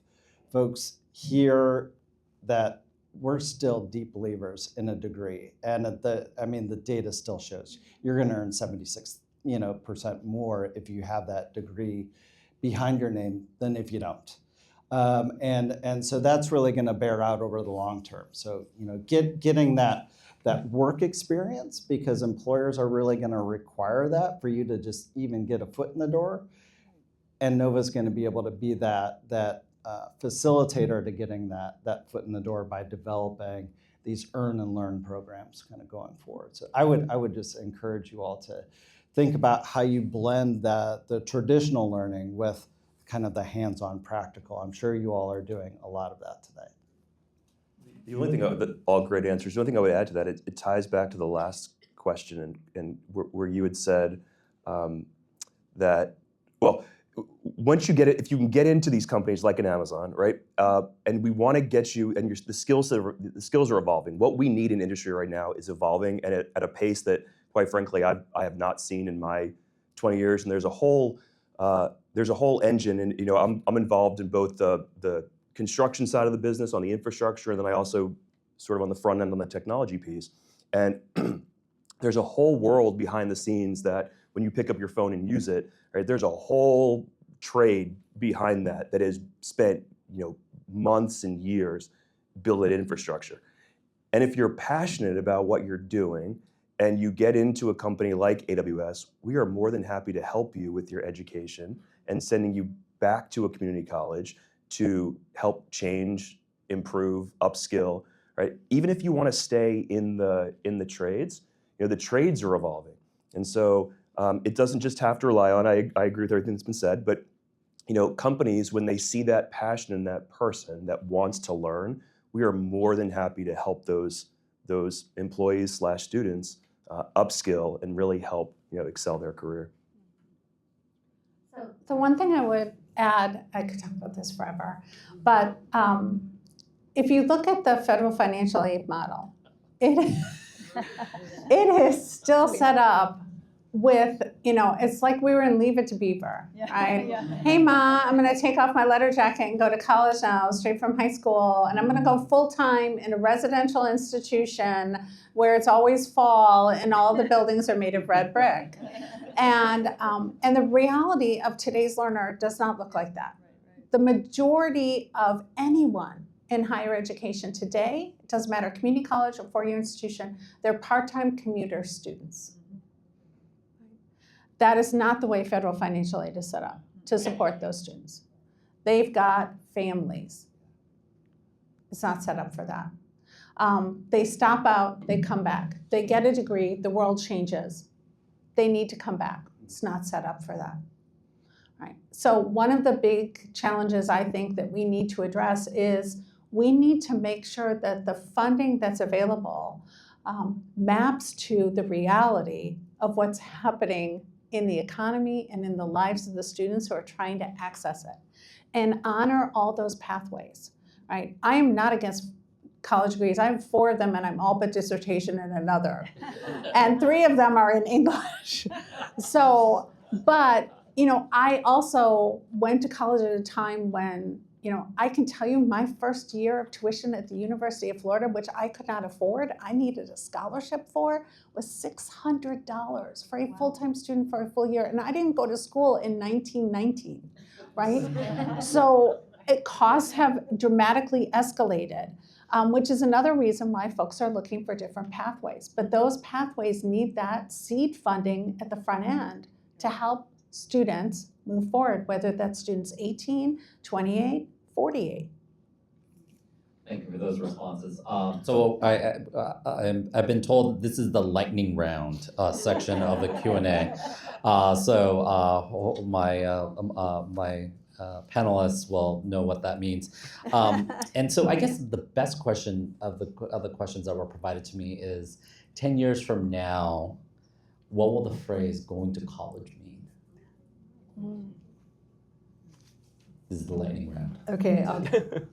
folks here that we're still deep believers in a degree, and the data still shows you're going to earn 76% more if you have that degree behind your name than if you don't. And so that's really going to bear out over the long term. So getting that work experience, because employers are really going to require that for you to just even get a foot in the door, and Nova's going to be able to be that facilitator to getting that foot in the door by developing these earn and learn programs kind of going forward. So I would just encourage you all to think about how you blend the traditional learning with kind of the hands-on practical. I'm sure you all are doing a lot of that today. The only thing, all great answers. The only thing I would add to that, it ties back to the last question, and where you had said that, well, once you get it, if you can get into these companies like an Amazon, right? And we want to get you, and the skills are evolving. What we need in industry right now is evolving, and at a pace that, quite frankly, I have not seen in my 20 years. And there's a whole engine, and I'm involved in both the construction side of the business on the infrastructure, and then I also sort of on the front end on the technology piece. And there's a whole world behind the scenes that when you pick up your phone and use it, right? There's a whole trade behind that has spent months and years building infrastructure. And if you're passionate about what you're doing, and you get into a company like AWS, we are more than happy to help you with your education and sending you back to a community college to help change, improve, upskill, right? Even if you want to stay in the trades, the trades are evolving. And so it doesn't just have to rely on, I agree with everything that's been said, but companies, when they see that passion in that person that wants to learn, we are more than happy to help those employees/students upskill and really help excel their career. So the one thing I would add, I could talk about this forever, but if you look at the federal financial aid model, it is still set up with, it's like we were in Leave It to Beaver, right? Yeah. Hey, Ma, I'm going to take off my leather jacket and go to college now, straight from high school, and I'm going to go full-time in a residential institution where it's always fall and all the buildings are made of red brick. And the reality of today's learner does not look like that. The majority of anyone in higher education today, it doesn't matter, community college or four-year institution, they're part-time commuter students. That is not the way federal financial aid is set up to support those students. They've got families. It's not set up for that. They stop out, they come back. They get a degree, the world changes. They need to come back. It's not set up for that. Right. So one of the big challenges I think that we need to address is we need to make sure that the funding that's available maps to the reality of what's happening in the economy and in the lives of the students who are trying to access it, and honor all those pathways. Right. I am not against college degrees. I have 4 of them, and I'm all but dissertation in another, and 3 of them are in English. So, but you know, I also went to college at a time when, you know, I can tell you my first year of tuition at the University of Florida, which I could not afford, I needed a scholarship for, was $600 for a full-time student for a full year. And I didn't go to school in 1919, right? So costs have dramatically escalated, which is another reason why folks are looking for different pathways. But those pathways need that seed funding at the front end to help students move forward, whether that's students 18, 28, 48. Thank you for those responses. So I've been told this is the lightning round section of the Q&A. So my panelists will know what that means. And so I guess the best question of the questions that were provided to me is, 10 years from now, what will the phrase "going to college" mean? This is the lightning round. Okay,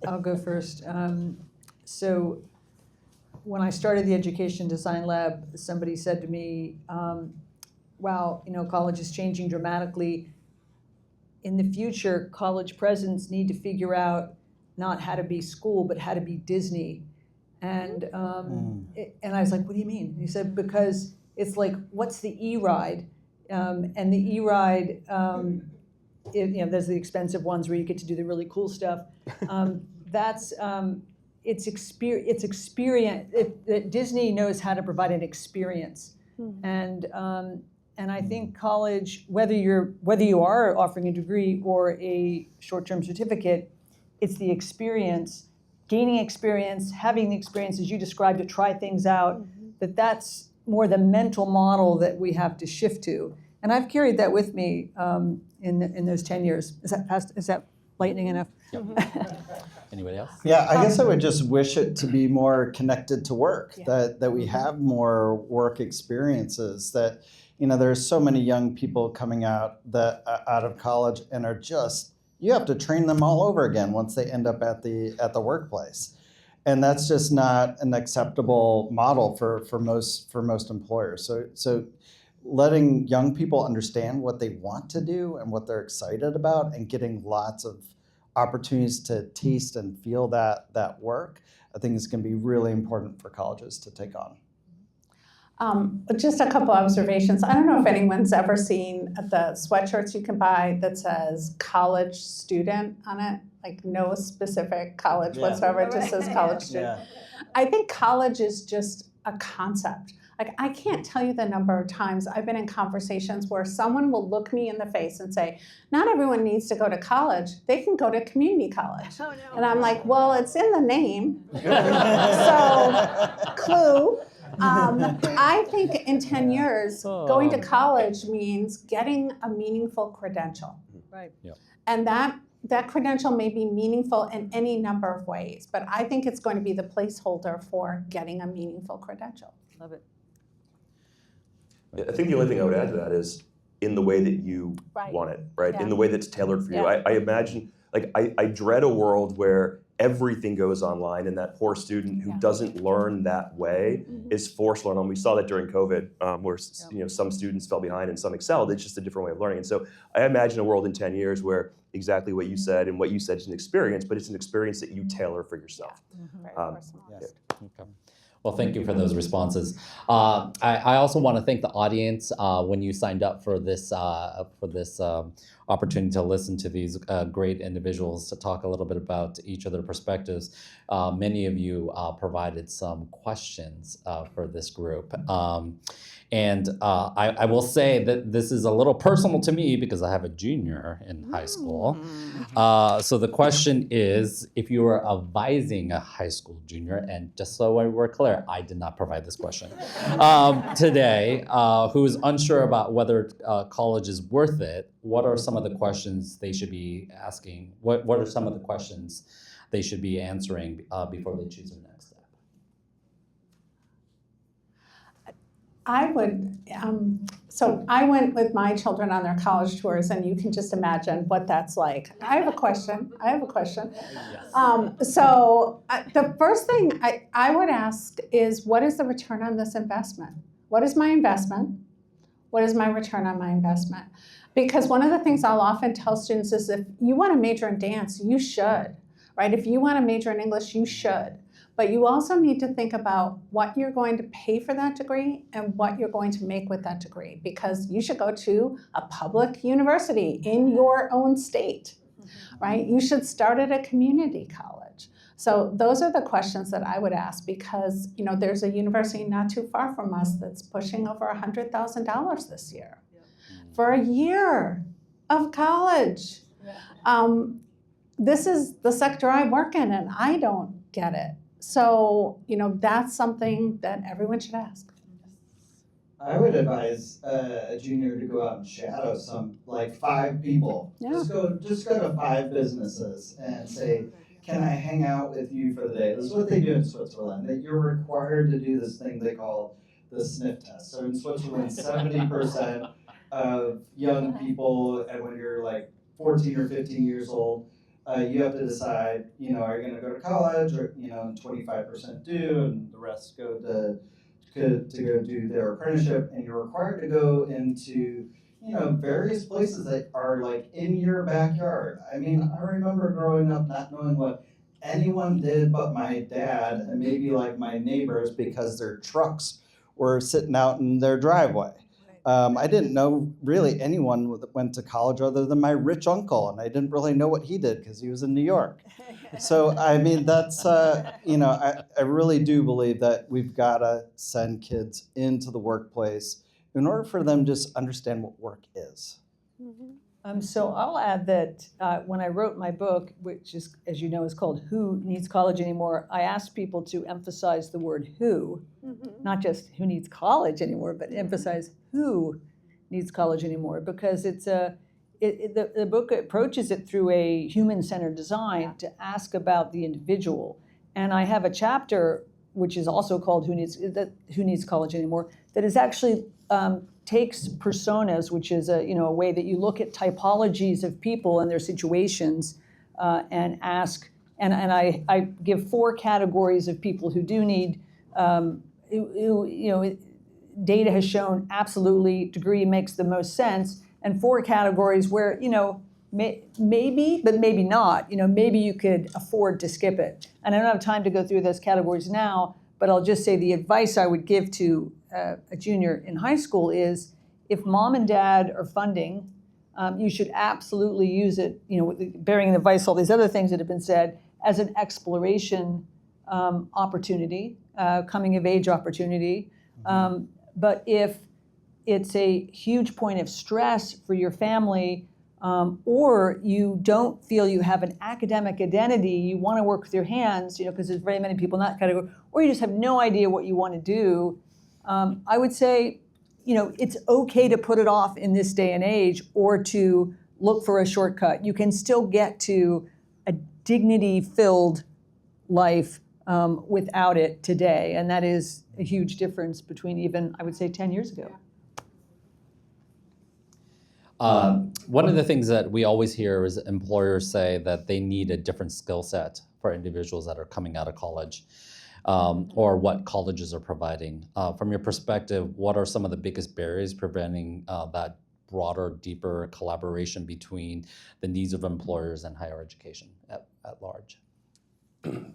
I'll go first. So when I started the Education Design Lab, somebody said to me, wow, you know, college is changing dramatically. In the future, college presidents need to figure out not how to be school, but how to be Disney. And and I was like, what do you mean? He said, because it's like, what's the E-ride? And the E-ride, you know, there's the expensive ones where you get to do the really cool stuff. That's it's experience. Disney knows how to provide an experience, and I think college, whether you are offering a degree or a short-term certificate, it's the experience, gaining experience, having the experience as you described to try things out. That's more the mental model that we have to shift to. And I've carried that with me in those 10 years. Is that lightning enough? Yep. Anybody else? Yeah, I guess I would just wish it to be more connected to work, that we have more work experiences, that, you know, there's so many young people coming out of college and are just, you have to train them all over again once they end up at the workplace. And that's just not an acceptable model for most employers. So letting young people understand what they want to do and what they're excited about, and getting lots of opportunities to taste and feel that work, I think is going to be really important for colleges to take on. Just a couple observations. I don't know if anyone's ever seen the sweatshirts you can buy that says college student on it, like no specific college whatsoever, it just says college student. Yeah. I think college is just a concept. Like, I can't tell you the number of times I've been in conversations where someone will look me in the face and say, not everyone needs to go to college, they can go to community college. Oh, no. And I'm like, well, it's in the name. So, clue. I think in 10 years, going to college means getting a meaningful credential. Right. Yep. And that credential may be meaningful in any number of ways, but I think it's going to be the placeholder for getting a meaningful credential. Love it. I think the only thing I would add to that is in the way that you want it, right? Yeah. In the way that's tailored for you. Yeah. I imagine, like, I dread a world where everything goes online and that poor student who doesn't learn that way is forced to learn. And we saw that during COVID, where you know, some students fell behind and some excelled. It's just a different way of learning. And so I imagine a world in 10 years where exactly what you said, and what you said is an experience, but it's an experience that you tailor for yourself. Very personalized. Okay. Well, thank you for those responses. I also want to thank the audience when you signed up for this opportunity to listen to these great individuals to talk a little bit about each of their perspectives. Many of you provided some questions for this group. And I will say that this is a little personal to me because I have a junior in high school. So the question is, if you were advising a high school junior, and just so we're clear, I did not provide this question today, who is unsure about whether college is worth it, what are some of the questions they should be asking? What are some of the questions they should be answering before they choose their next step? I would, so I went with my children on their college tours, and you can just imagine what that's like. I have a question. Yes. So the first thing I would ask is, what is the return on this investment? What is my investment? What is my return on my investment? Because one of the things I'll often tell students is, if you want to major in dance, you should, right? If you want to major in English, you should. But you also need to think about what you're going to pay for that degree and what you're going to make with that degree, because you should go to a public university in your own state, right? You should start at a community college. So those are the questions that I would ask, because there's a university not too far from us that's pushing over $100,000 this year for a year of college. This is the sector I work in, and I don't get it. So, that's something that everyone should ask. I would advise a junior to go out and shadow some, like 5 people. Yeah. Just go to 5 businesses and say, can I hang out with you for the day? This is what they do in Switzerland. That you're required to do this thing they call the sniff test. So in Switzerland, 70% of young people, and when you're like 14 or 15 years old, you have to decide, are you going to go to college, or 25% do, and the rest go to go do their apprenticeship, and you're required to go into various places that are like in your backyard. I mean, I remember growing up not knowing what anyone did but my dad and maybe like my neighbors, because their trucks were sitting out in their driveway. I didn't know really anyone that went to college other than my rich uncle, and I didn't really know what he did because he was in New York. So, I mean, that's, I really do believe that we've got to send kids into the workplace in order for them to just understand what work is. So I'll add that when I wrote my book, which is, as you know, is called Who Needs College Anymore, I asked people to emphasize the word who, not just who needs college anymore, but emphasize who needs college anymore, because it's the book approaches it through a human-centered design to ask about the individual. And I have a chapter which is also called Who Needs College Anymore, that is actually takes personas, which is a way that you look at typologies of people and their situations, and ask. And I give 4 categories of people who do need. Data has shown absolutely degree makes the most sense, and 4 categories where maybe, but maybe not. Maybe you could afford to skip it. And I don't have time to go through those categories now, but I'll just say the advice I would give to a junior in high school is, if mom and dad are funding, you should absolutely use it, bearing in advice all these other things that have been said, as an exploration opportunity, coming of age opportunity. But if it's a huge point of stress for your family, or you don't feel you have an academic identity, you want to work with your hands, because there's very many people in that category, or you just have no idea what you want to do, I would say, it's okay to put it off in this day and age, or to look for a shortcut. You can still get to a dignity-filled life without it today, and that is a huge difference between even, I would say, 10 years ago. One of the things that we always hear is employers say that they need a different skill set for individuals that are coming out of college, or what colleges are providing. From your perspective, what are some of the biggest barriers preventing that broader, deeper collaboration between the needs of employers and higher education at large?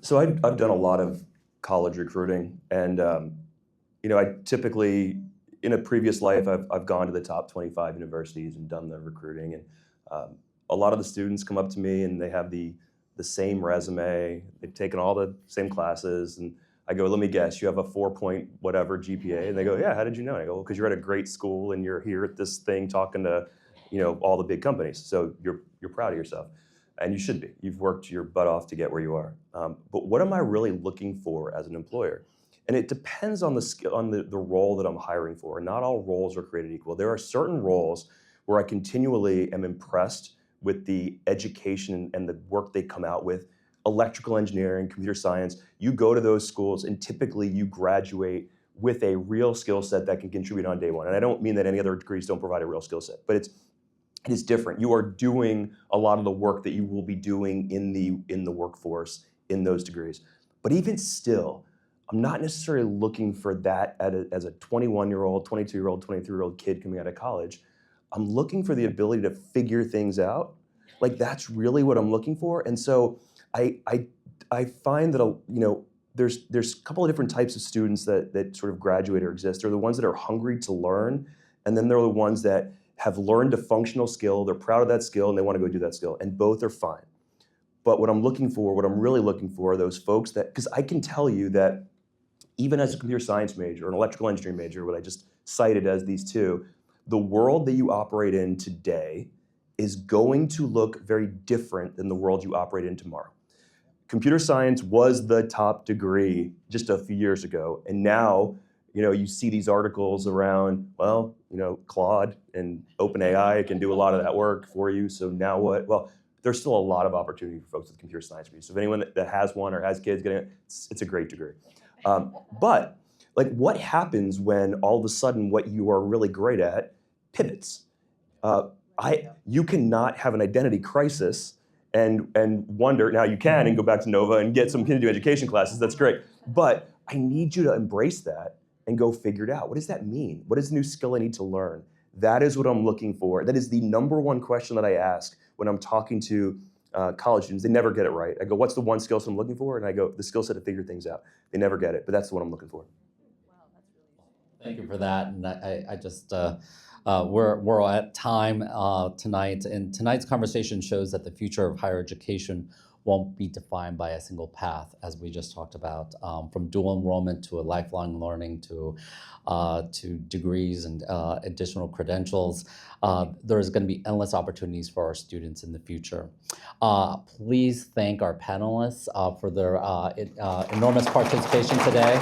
So I've done a lot of college recruiting. And I typically, in a previous life, I've gone to the top 25 universities and done the recruiting. And a lot of the students come up to me and they have the same resume. They've taken all the same classes. And I go, let me guess, you have a 4 whatever GPA? And they go, yeah, how did you know? And I go, well, because you're at a great school and you're here at this thing talking to, all the big companies. So you're proud of yourself. And you should be. You've worked your butt off to get where you are. But what am I really looking for as an employer? And it depends on the skill, on the role that I'm hiring for. Not all roles are created equal. There are certain roles where I continually am impressed with the education and the work they come out with. Electrical engineering, computer science, you go to those schools and typically you graduate with a real skill set that can contribute on day one. And I don't mean that any other degrees don't provide a real skill set, but it is different. You are doing a lot of the work that you will be doing in the workforce in those degrees. But even still, I'm not necessarily looking for that as a 21-year-old, 22-year-old, 23-year-old kid coming out of college. I'm looking for the ability to figure things out. Like, that's really what I'm looking for. And so I find that there's a couple of different types of students that sort of graduate or exist. They're the ones that are hungry to learn, and then there are the ones that have learned a functional skill, they're proud of that skill, and they want to go do that skill, and both are fine. But what I'm really looking for are those folks that, because I can tell you that even as a computer science major or an electrical engineering major, what I just cited as these two, the world that you operate in today is going to look very different than the world you operate in tomorrow. Computer science was the top degree just a few years ago, and now, you see these articles around, Claude and OpenAI can do a lot of that work for you, so now what? Well, there's still a lot of opportunity for folks with computer science degrees. So if anyone that has one or has kids getting it, it's a great degree. But what happens when all of a sudden what you are really great at pivots? You cannot have an identity crisis and wonder. Now you can and go back to Nova and get some continuing education classes. That's great. But I need you to embrace that and go figure it out. What does that mean? What is the new skill I need to learn? That is what I'm looking for. That is the number one question that I ask when I'm talking to college students. They never get it right. I go, what's the one skill set I'm looking for? And I go, the skill set to figure things out. They never get it, but that's the one I'm looking for. Thank you for that. And I just, we're at time tonight, and tonight's conversation shows that the future of higher education won't be defined by a single path, as we just talked about, from dual enrollment to a lifelong learning to degrees and additional credentials. There's going to be endless opportunities for our students in the future. Please thank our panelists for their enormous participation today.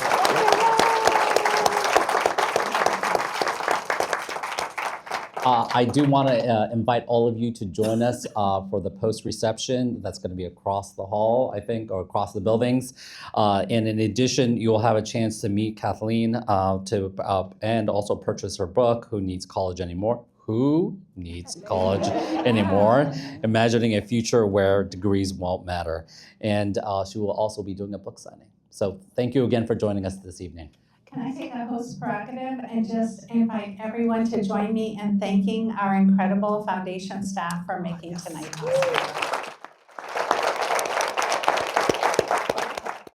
I do want to invite all of you to join us for the post-reception. That's going to be across the hall, I think, or across the buildings. And in addition, you'll have a chance to meet Kathleen and also purchase her book, Who Needs College Anymore? Who needs college anymore? Imagining a future where degrees won't matter. And she will also be doing a book signing. So thank you again for joining us this evening. Can I take a host prerogative and just invite everyone to join me in thanking our incredible foundation staff for making tonight possible?